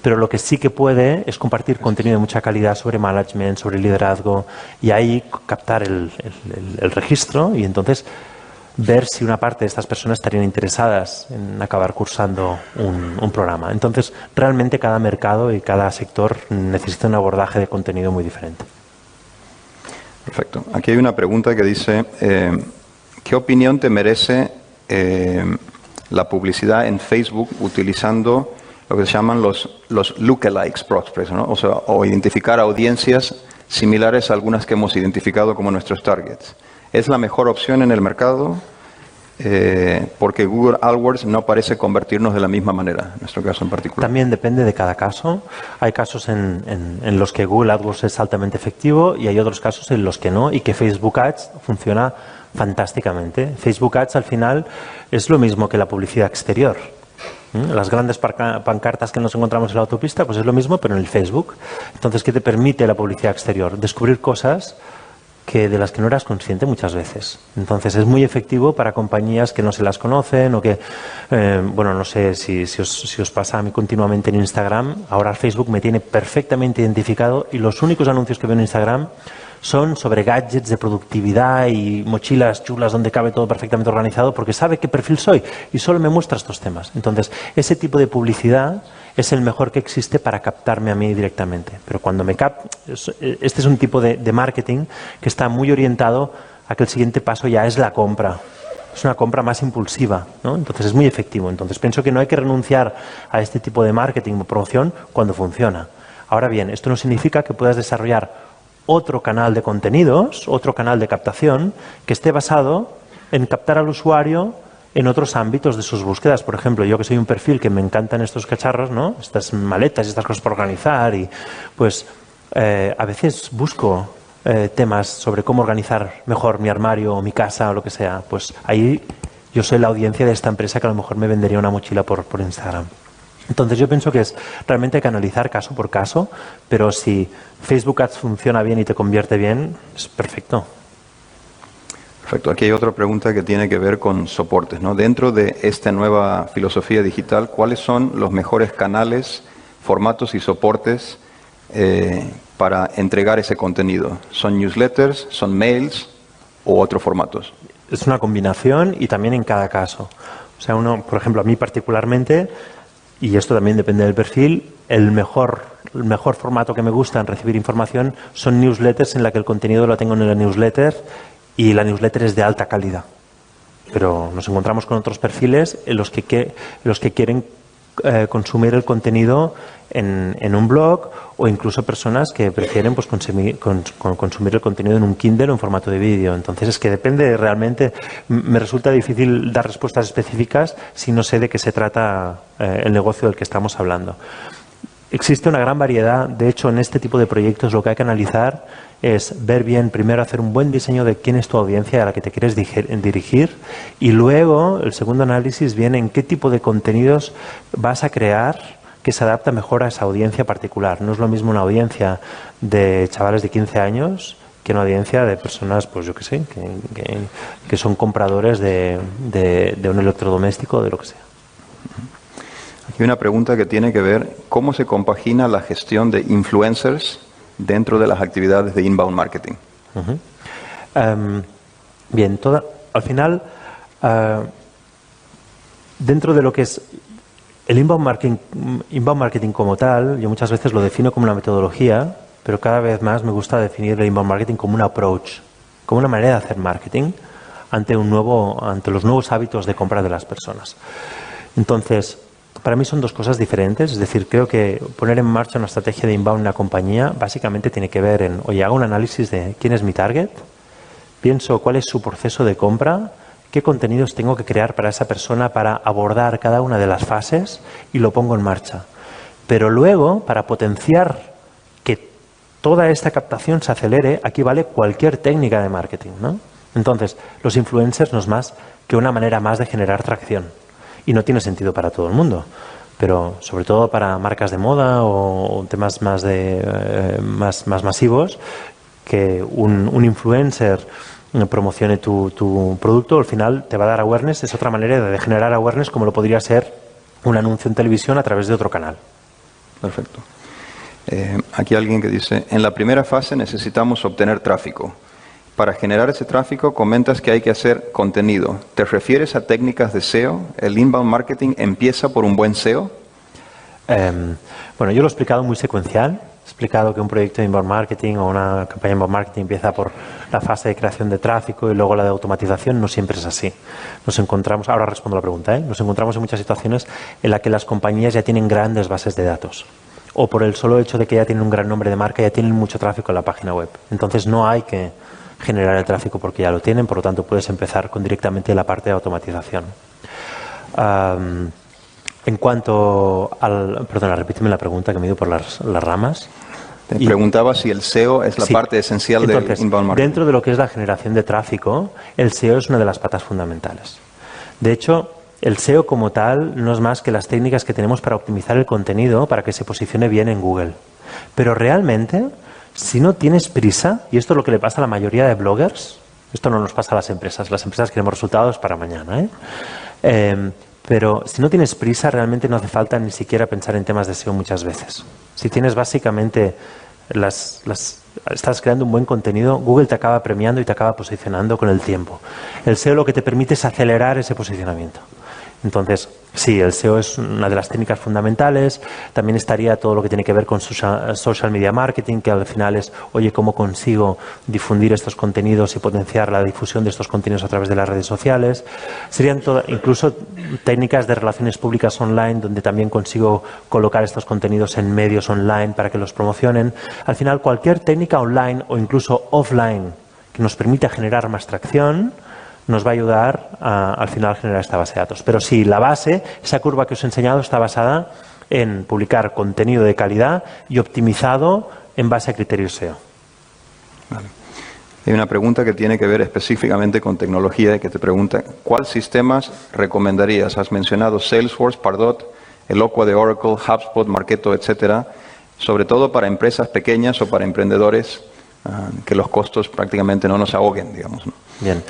Pero lo que sí que puede es compartir contenido de mucha calidad sobre management, sobre liderazgo, y ahí captar el registro y entonces ver si una parte de estas personas estarían interesadas en acabar cursando un programa. Entonces, realmente cada mercado y cada sector necesita un abordaje de contenido muy diferente.
Perfecto. Aquí hay una pregunta que dice, ¿qué opinión te merece la publicidad en Facebook utilizando lo que se llaman los lookalikes prospects, ¿no? O sea, o identificar audiencias similares a algunas que hemos identificado como nuestros targets? ¿Es la mejor opción en el mercado? Porque Google AdWords no parece convertirnos de la misma manera, en nuestro caso en particular.
También depende de cada caso. Hay casos en los que Google AdWords es altamente efectivo y hay otros casos en los que no, y que Facebook Ads funciona fantásticamente. Facebook Ads al final es lo mismo que la publicidad exterior. Las grandes pancartas que nos encontramos en la autopista, pues es lo mismo, pero en el Facebook. Entonces, ¿qué te permite la publicidad exterior? Descubrir cosas de las que no eras consciente muchas veces. Entonces es muy efectivo para compañías que no se las conocen o que, bueno, no sé si os pasa a mí continuamente en Instagram. Ahora Facebook me tiene perfectamente identificado y los únicos anuncios que veo en Instagram son sobre gadgets de productividad y mochilas chulas donde cabe todo perfectamente organizado, porque sabe qué perfil soy y solo me muestra estos temas. Entonces, ese tipo de publicidad es el mejor que existe para captarme a mí directamente. Pero cuando este es un tipo de marketing que está muy orientado a que el siguiente paso ya es la compra. Es una compra más impulsiva, ¿no? Entonces es muy efectivo. Entonces pienso que no hay que renunciar a este tipo de marketing o promoción cuando funciona. Ahora bien, esto no significa que puedas desarrollar otro canal de contenidos, otro canal de captación que esté basado en captar al usuario en otros ámbitos de sus búsquedas. Por ejemplo, yo que soy un perfil que me encantan estos cacharros, ¿no? Estas maletas y estas cosas para organizar, y pues a veces busco temas sobre cómo organizar mejor mi armario o mi casa o lo que sea. Pues ahí yo soy la audiencia de esta empresa que a lo mejor me vendería una mochila por Instagram. Entonces yo pienso que es realmente hay que analizar caso por caso, pero si Facebook Ads funciona bien y te convierte bien, es perfecto.
Perfecto. Aquí hay otra pregunta que tiene que ver con soportes, ¿no? Dentro de esta nueva filosofía digital, ¿cuáles son los mejores canales, formatos y soportes para entregar ese contenido? ¿Son newsletters, son mails o otros formatos?
Es una combinación y también en cada caso. O sea, uno, por ejemplo, a mí particularmente, y esto también depende del perfil, el mejor formato que me gusta en recibir información son newsletters en la que el contenido lo tengo en la newsletter y la newsletter es de alta calidad. Pero nos encontramos con otros perfiles en los que quieren consumir el contenido en un blog, o incluso personas que prefieren pues consumir el contenido en un Kindle o en formato de vídeo. Entonces es que depende realmente. Me resulta difícil dar respuestas específicas si no sé de qué se trata el negocio del que estamos hablando. Existe una gran variedad. De hecho, en este tipo de proyectos lo que hay que analizar es ver bien, primero hacer un buen diseño de quién es tu audiencia a la que te quieres dirigir, y luego el segundo análisis viene en qué tipo de contenidos vas a crear que se adapta mejor a esa audiencia particular. No es lo mismo una audiencia de chavales de 15 años que una audiencia de personas, pues yo qué sé, que son compradores de un electrodoméstico o de lo que sea.
Aquí una pregunta que tiene que ver cómo se compagina la gestión de influencers dentro de las actividades de inbound marketing.
Bien, al final, dentro de lo que es el inbound marketing como tal, yo muchas veces lo defino como una metodología, pero cada vez más me gusta definir el inbound marketing como un approach, como una manera de hacer marketing ante los nuevos hábitos de compra de las personas. Entonces, para mí son dos cosas diferentes. Es decir, creo que poner en marcha una estrategia de inbound en una compañía básicamente tiene que ver en, oye, hago un análisis de quién es mi target, pienso cuál es su proceso de compra, qué contenidos tengo que crear para esa persona para abordar cada una de las fases y lo pongo en marcha. Pero luego, para potenciar que toda esta captación se acelere, aquí vale cualquier técnica de marketing, ¿no? Entonces, los influencers no es más que una manera más de generar tracción. Y no tiene sentido para todo el mundo, pero sobre todo para marcas de moda o temas más masivos, que un influencer promocione tu producto, al final te va a dar awareness. Es otra manera de generar awareness, como lo podría ser un anuncio en televisión a través de otro canal.
Perfecto. Aquí alguien que dice, en la primera fase necesitamos obtener tráfico. Para generar ese tráfico comentas que hay que hacer contenido. ¿Te refieres a técnicas de SEO? ¿El inbound marketing empieza por un buen SEO?
Bueno, yo lo he explicado muy secuencial. He explicado que un proyecto de inbound marketing o una campaña de inbound marketing empieza por la fase de creación de tráfico y luego la de automatización. No siempre es así. Nos encontramos, ahora respondo a la pregunta, nos encontramos en muchas situaciones en las que las compañías ya tienen grandes bases de datos. O por el solo hecho de que ya tienen un gran nombre de marca, ya tienen mucho tráfico en la página web. Entonces no hay que generar el tráfico porque ya lo tienen, por lo tanto puedes empezar con directamente la parte de automatización. En cuanto al... Perdona, repíteme la pregunta que me he ido por las ramas.
Te preguntaba si el SEO es la parte esencial del inbound marketing.
Dentro de lo que es la generación de tráfico, el SEO es una de las patas fundamentales. De hecho, el SEO como tal no es más que las técnicas que tenemos para optimizar el contenido para que se posicione bien en Google. Pero realmente, si no tienes prisa, y esto es lo que le pasa a la mayoría de bloggers, esto no nos pasa a las empresas queremos resultados para mañana, pero si no tienes prisa, realmente no hace falta ni siquiera pensar en temas de SEO muchas veces. Si tienes básicamente estás creando un buen contenido, Google te acaba premiando y te acaba posicionando con el tiempo. El SEO lo que te permite es acelerar ese posicionamiento. Entonces, sí, el SEO es una de las técnicas fundamentales. También estaría todo lo que tiene que ver con social media marketing, que al final es, oye, ¿cómo consigo difundir estos contenidos y potenciar la difusión de estos contenidos a través de las redes sociales? Serían incluso técnicas de relaciones públicas online, donde también consigo colocar estos contenidos en medios online para que los promocionen. Al final, cualquier técnica online o incluso offline que nos permita generar más tracción nos va a ayudar al final a generar esta base de datos. Pero sí, la base, esa curva que os he enseñado, está basada en publicar contenido de calidad y optimizado en base a criterios SEO.
Vale. Hay una pregunta que tiene que ver específicamente con tecnología, que te pregunta, ¿cuál sistemas recomendarías? Has mencionado Salesforce, Pardot, Eloqua de Oracle, HubSpot, Marketo, etcétera, sobre todo para empresas pequeñas o para emprendedores, que los costos prácticamente no nos ahoguen, digamos, ¿no?
Bien.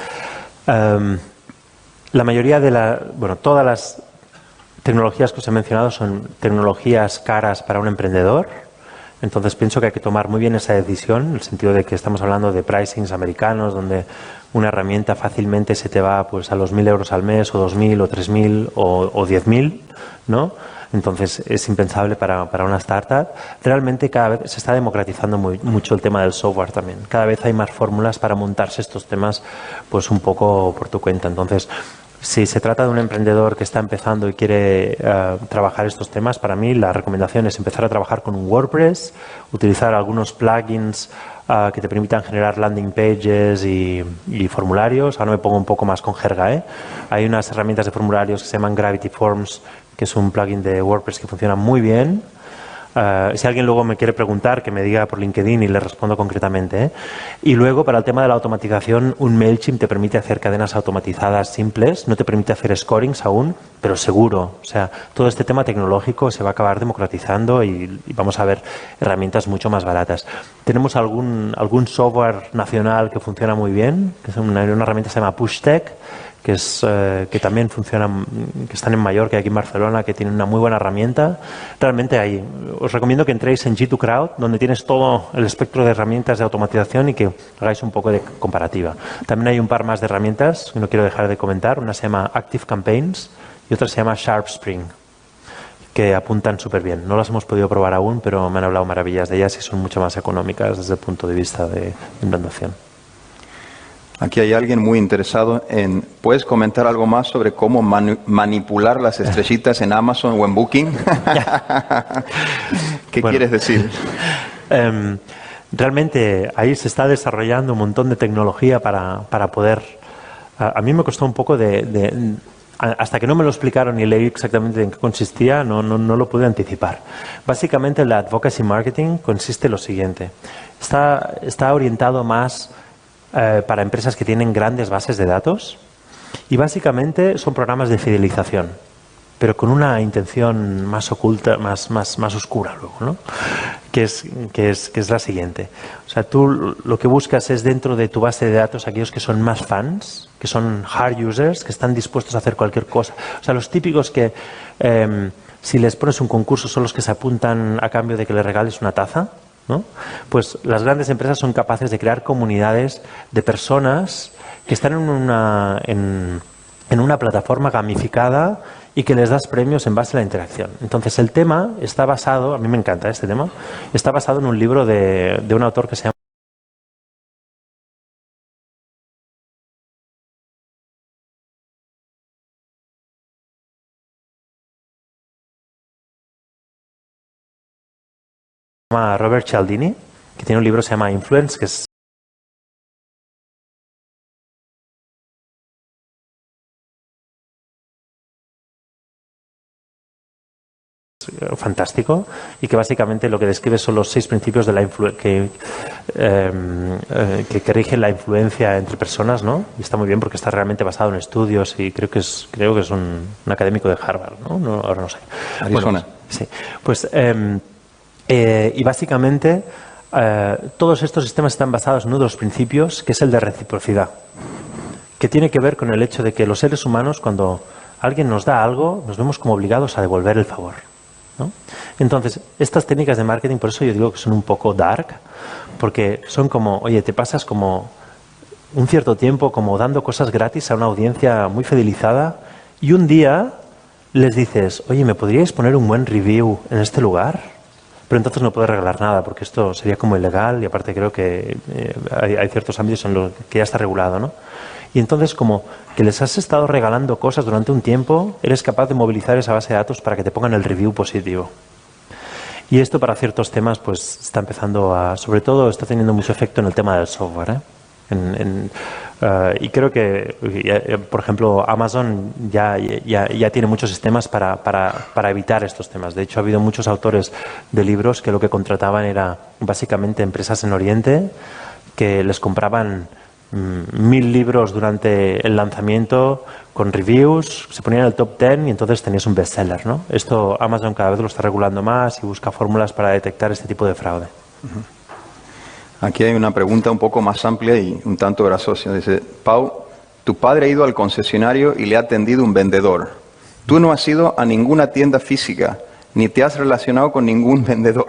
La mayoría de todas las tecnologías que os he mencionado son tecnologías caras para un emprendedor. Entonces pienso que hay que tomar muy bien esa decisión, en el sentido de que estamos hablando de pricings americanos, donde una herramienta fácilmente se te va pues a los 1.000 euros al mes, o 2.000, o 3.000, o 10.000, ¿no? Entonces es impensable para una startup. Realmente cada vez se está democratizando mucho el tema del software también. Cada vez hay más fórmulas para montarse estos temas pues un poco por tu cuenta. Entonces, si se trata de un emprendedor que está empezando y quiere trabajar estos temas, para mí la recomendación es empezar a trabajar con un WordPress, utilizar algunos plugins que te permitan generar landing pages y formularios. Ahora me pongo un poco más con jerga, ¿eh? Hay unas herramientas de formularios que se llaman Gravity Forms, que es un plugin de WordPress que funciona muy bien. Si alguien luego me quiere preguntar, que me diga por LinkedIn y le respondo concretamente, ¿eh? Y luego, para el tema de la automatización, un MailChimp te permite hacer cadenas automatizadas simples, no te permite hacer scorings aún, pero seguro. O sea, todo este tema tecnológico se va a acabar democratizando y vamos a ver herramientas mucho más baratas. Tenemos algún software nacional que funciona muy bien, que es una herramienta que se llama PushTech, que también funcionan, que están en Mallorca y aquí en Barcelona, que tienen una muy buena herramienta. Realmente os recomiendo que entréis en G2Crowd, donde tienes todo el espectro de herramientas de automatización y que hagáis un poco de comparativa. También hay un par más de herramientas que no quiero dejar de comentar. Una se llama Active Campaigns y otra se llama SharpSpring, que apuntan súper bien. No las hemos podido probar aún, pero me han hablado maravillas de ellas y son mucho más económicas desde el punto de vista de implantación.
Aquí hay alguien muy interesado en... ¿Puedes comentar algo más sobre cómo manipular las estrellitas en Amazon o en Booking? ¿Qué quieres decir?
Realmente ahí se está desarrollando un montón de tecnología para poder... A mí me costó un poco hasta que no me lo explicaron y leí exactamente en qué consistía, no lo pude anticipar. Básicamente, el advocacy marketing consiste en lo siguiente. Está orientado más para empresas que tienen grandes bases de datos y básicamente son programas de fidelización, pero con una intención más oculta, más oscura luego, ¿no? Que es la siguiente. O sea, tú lo que buscas es, dentro de tu base de datos, aquellos que son más fans, que son hard users, que están dispuestos a hacer cualquier cosa. O sea, los típicos que si les pones un concurso son los que se apuntan a cambio de que les regales una taza, ¿no? Pues las grandes empresas son capaces de crear comunidades de personas que están en una plataforma gamificada y que les das premios en base a la interacción. Entonces el tema está basado, a mí me encanta este tema, está basado en un libro de un autor que se llama Robert Cialdini, que tiene un libro que se llama Influence, que es fantástico y que básicamente lo que describe son los 6 principios de la que rigen la influencia entre personas, ¿no? Y está muy bien porque está realmente basado en estudios y creo que es un académico de Harvard, ¿no? Ahora no sé.
Arizona.
Bueno, sí. Pues y básicamente todos estos sistemas están basados en uno de los principios, que es el de reciprocidad, que tiene que ver con el hecho de que los seres humanos, cuando alguien nos da algo, nos vemos como obligados a devolver el favor, ¿no? Entonces, estas técnicas de marketing, por eso yo digo que son un poco dark, porque son como, oye, te pasas como un cierto tiempo como dando cosas gratis a una audiencia muy fidelizada y un día les dices, oye, ¿me podríais poner un buen review en este lugar? Pero entonces no puedes regalar nada, porque esto sería como ilegal y aparte creo que hay ciertos ámbitos en los que ya está regulado, ¿no? Y entonces, como que les has estado regalando cosas durante un tiempo, eres capaz de movilizar esa base de datos para que te pongan el review positivo. Y esto para ciertos temas pues está empezando sobre todo está teniendo mucho efecto en el tema del software, ¿eh? Y creo que, por ejemplo, Amazon ya tiene muchos sistemas para evitar estos temas. De hecho, ha habido muchos autores de libros que lo que contrataban era básicamente empresas en Oriente que les compraban 1000 libros durante el lanzamiento con reviews, se ponían en el top 10 y entonces tenías un bestseller, ¿no? Esto Amazon cada vez lo está regulando más y busca fórmulas para detectar este tipo de fraude.
Aquí hay una pregunta un poco más amplia y un tanto grasosa. Dice, Pau, tu padre ha ido al concesionario y le ha atendido un vendedor. Tú no has ido a ninguna tienda física, ni te has relacionado con ningún vendedor.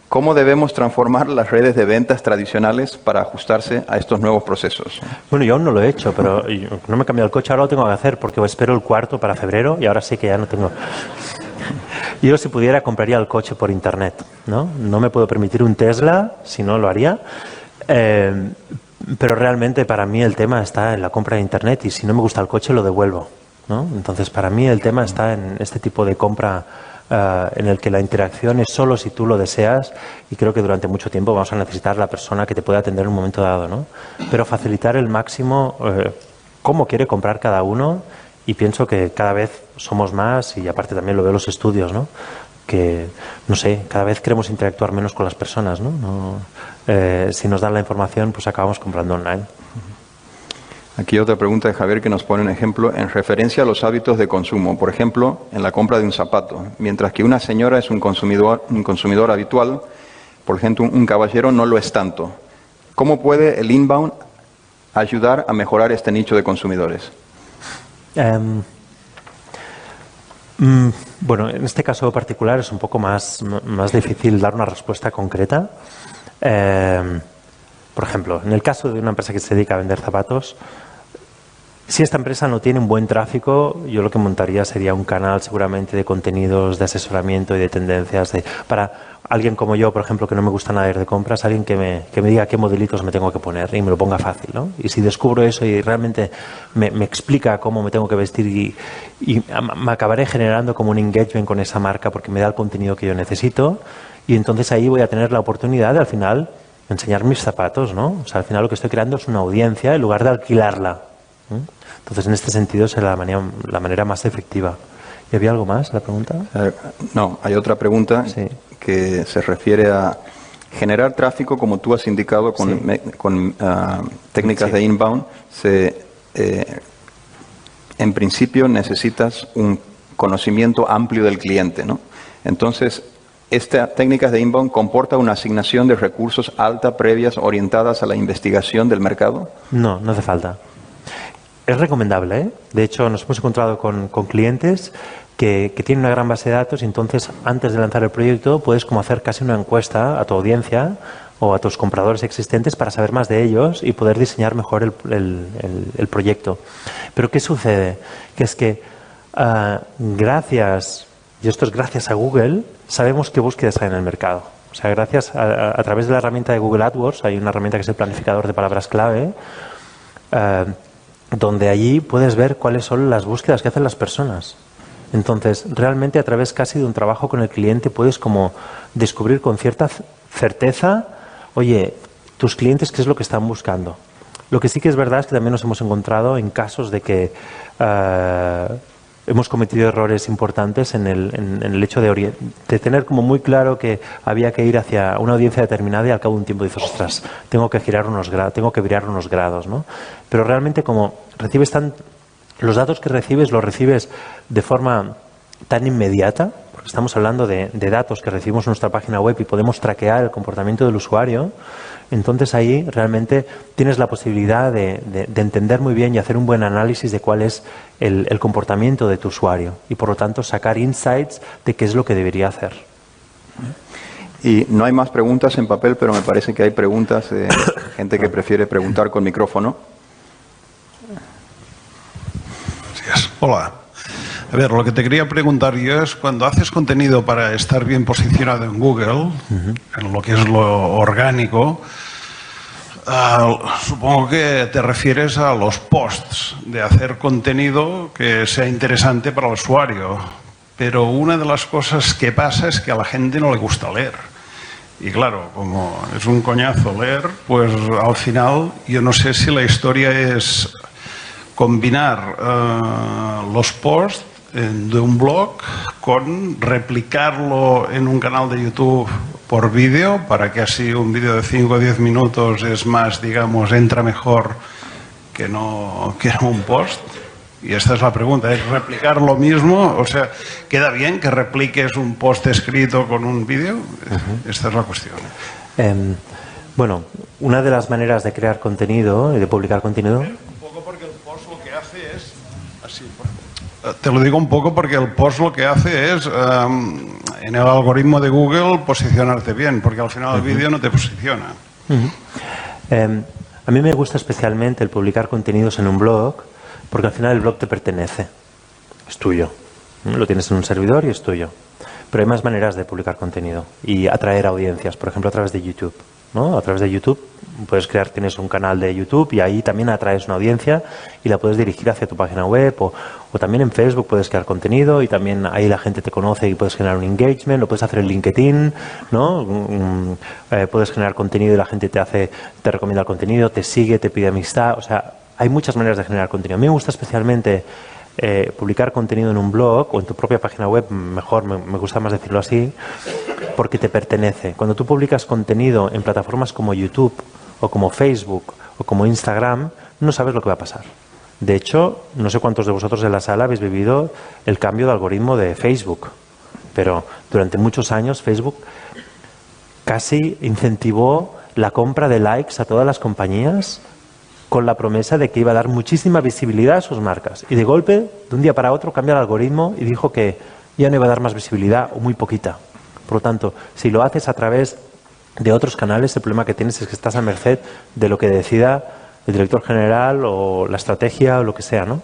¿Cómo debemos transformar las redes de ventas tradicionales para ajustarse a estos nuevos procesos?
Bueno, yo aún no lo he hecho, pero no me he cambiado el coche, ahora lo tengo que hacer porque espero el cuarto para febrero y ahora sí que ya no tengo. Yo si pudiera compraría el coche por internet, ¿no? No me puedo permitir un Tesla, si no lo haría. Pero realmente para mí el tema está en la compra de internet y si no me gusta el coche lo devuelvo, ¿no? Entonces para mí el tema está en este tipo de compra en el que la interacción es solo si tú lo deseas y creo que durante mucho tiempo vamos a necesitar la persona que te pueda atender en un momento dado, ¿no? Pero facilitar el máximo cómo quiere comprar cada uno y pienso que cada vez somos más y aparte también lo veo en los estudios, ¿no? Que, no sé, cada vez queremos interactuar menos con las personas, ¿no? Si nos dan la información, pues acabamos comprando online.
Aquí otra pregunta de Javier que nos pone un ejemplo en referencia a los hábitos de consumo. Por ejemplo, en la compra de un zapato. Mientras que una señora es un consumidor habitual, por ejemplo, un caballero no lo es tanto. ¿Cómo puede el inbound ayudar a mejorar este nicho de consumidores?
Bueno, en este caso particular es un poco más difícil dar una respuesta concreta. Por ejemplo, en el caso de una empresa que se dedica a vender zapatos, si esta empresa no tiene un buen tráfico, yo lo que montaría sería un canal seguramente de contenidos, de asesoramiento y de tendencias. Para alguien como yo, por ejemplo, que no me gusta nada ir de compras, alguien que me diga qué modelitos me tengo que poner y me lo ponga fácil, ¿no? Y si descubro eso y realmente me explica cómo me tengo que vestir y me acabaré generando como un engagement con esa marca porque me da el contenido que yo necesito y entonces ahí voy a tener la oportunidad de al final enseñar mis zapatos, ¿no? O sea, al final lo que estoy creando es una audiencia en lugar de alquilarla. Entonces, en este sentido, será la manera más efectiva. ¿Y había algo más, la pregunta?
No, hay otra pregunta que se refiere a generar tráfico, como tú has indicado, con técnicas de inbound. En principio, necesitas un conocimiento amplio del cliente, ¿no? Entonces, esta técnica de inbound comporta una asignación de recursos alta previas orientadas a la investigación del mercado.
No, no hace falta. Es recomendable, ¿eh? De hecho, nos hemos encontrado con clientes que tienen una gran base de datos y entonces, antes de lanzar el proyecto, puedes como hacer casi una encuesta a tu audiencia o a tus compradores existentes para saber más de ellos y poder diseñar mejor el proyecto. Pero ¿qué sucede? Que es que y esto es gracias a Google, sabemos qué búsquedas hay en el mercado. O sea, gracias a través de la herramienta de Google AdWords, hay una herramienta que es el planificador de palabras clave, donde allí puedes ver cuáles son las búsquedas que hacen las personas. Entonces, realmente a través casi de un trabajo con el cliente puedes como descubrir con cierta certeza, oye, tus clientes qué es lo que están buscando. Lo que sí que es verdad es que también nos hemos encontrado en casos de que hemos cometido errores importantes en el hecho de tener como muy claro que había que ir hacia una audiencia determinada y al cabo de un tiempo dices, ostras, tengo que virar unos grados, ¿no? Pero realmente como recibes los datos que recibes los recibes de forma tan inmediata, porque estamos hablando de datos que recibimos en nuestra página web y podemos traquear el comportamiento del usuario, entonces ahí realmente tienes la posibilidad de entender muy bien y hacer un buen análisis de cuál es el comportamiento de tu usuario y por lo tanto sacar insights de qué es lo que debería hacer.
Y no hay más preguntas en papel, pero me parece que hay preguntas de gente que prefiere preguntar con micrófono.
Gracias. Hola. A ver, lo que te quería preguntar yo es, cuando haces contenido para estar bien posicionado en Google, en lo que es lo orgánico, supongo que te refieres a los posts, de hacer contenido que sea interesante para el usuario. Pero una de las cosas que pasa es que a la gente no le gusta leer. Y claro, como es un coñazo leer, pues al final yo no sé si la historia es combinar los posts de un blog con replicarlo en un canal de YouTube por vídeo, para que así un vídeo de 5 o 10 minutos es más, digamos, entra mejor que no un post? Y esta es la pregunta, ¿es replicar lo mismo? O sea, ¿queda bien que repliques un post escrito con un vídeo? Esta es la cuestión.
Bueno, una de las maneras de crear contenido y de publicar contenido...
Un poco porque el post lo que hace es... Así, te lo digo un poco porque el post lo que hace es, en el algoritmo de Google, posicionarte bien, porque al final el vídeo no te posiciona.
A mí me gusta especialmente el publicar contenidos en un blog, porque al final el blog te pertenece, es tuyo. Lo tienes en un servidor y es tuyo. Pero hay más maneras de publicar contenido y atraer audiencias, por ejemplo a través de YouTube, ¿no? A través de YouTube puedes tienes un canal de YouTube y ahí también atraes una audiencia y la puedes dirigir hacia tu página web, o también en Facebook puedes crear contenido y también ahí la gente te conoce y puedes generar un engagement, lo puedes hacer en LinkedIn, ¿no? Puedes generar contenido y la gente te recomienda el contenido, te sigue, te pide amistad, o sea, hay muchas maneras de generar contenido. A mí me gusta especialmente publicar contenido en un blog o en tu propia página web, mejor, me gusta más decirlo así, porque te pertenece. Cuando tú publicas contenido en plataformas como YouTube o como Facebook o como Instagram, no sabes lo que va a pasar. De hecho, no sé cuántos de vosotros en la sala habéis vivido el cambio de algoritmo de Facebook, pero durante muchos años Facebook casi incentivó la compra de likes a todas las compañías con la promesa de que iba a dar muchísima visibilidad a sus marcas. Y de golpe, de un día para otro, cambia el algoritmo y dijo que ya no iba a dar más visibilidad o muy poquita. Por lo tanto, si lo haces a través de otros canales, el problema que tienes es que estás a merced de lo que decida el director general o la estrategia o lo que sea, ¿no?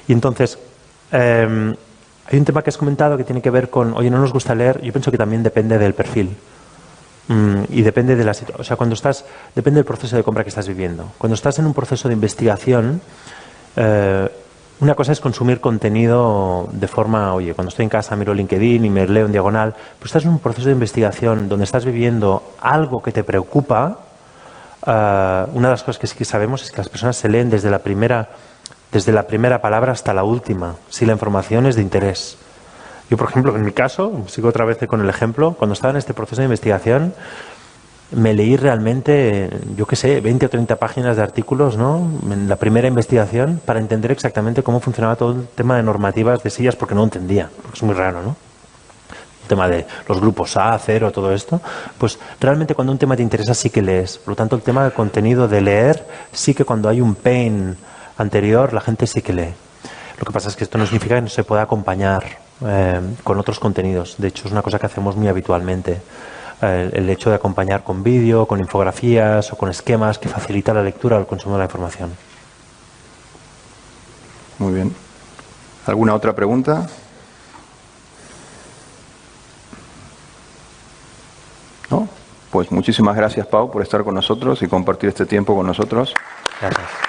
Y entonces, hay un tema que has comentado que tiene que ver con, oye, no nos gusta leer. Yo pienso que también depende del perfil. Y depende de la situación, o sea, depende del proceso de compra que estás viviendo. Cuando estás en un proceso de investigación, una cosa es consumir contenido de forma, oye, cuando estoy en casa miro LinkedIn y me leo en diagonal, pero estás en un proceso de investigación donde estás viviendo algo que te preocupa. Una de las cosas que sí que sabemos es que las personas se leen desde la primera palabra hasta la última, si la información es de interés. Yo, por ejemplo, en mi caso, sigo otra vez con el ejemplo, cuando estaba en este proceso de investigación, me leí realmente, yo qué sé, 20 o 30 páginas de artículos, ¿no?, en la primera investigación, para entender exactamente cómo funcionaba todo el tema de normativas de sillas, porque no entendía, porque es muy raro, ¿no? El tema de los grupos A, cero, todo esto. Pues realmente cuando un tema te interesa sí que lees. Por lo tanto, el tema del contenido de leer, sí que cuando hay un pain anterior, la gente sí que lee. Lo que pasa es que esto no significa que no se pueda acompañar con otros contenidos. De hecho, es una cosa que hacemos muy habitualmente. El hecho de acompañar con vídeo, con infografías o con esquemas que facilita la lectura o el consumo de la información.
Muy bien. ¿Alguna otra pregunta? ¿No? Pues muchísimas gracias, Pau, por estar con nosotros y compartir este tiempo con nosotros.
Gracias.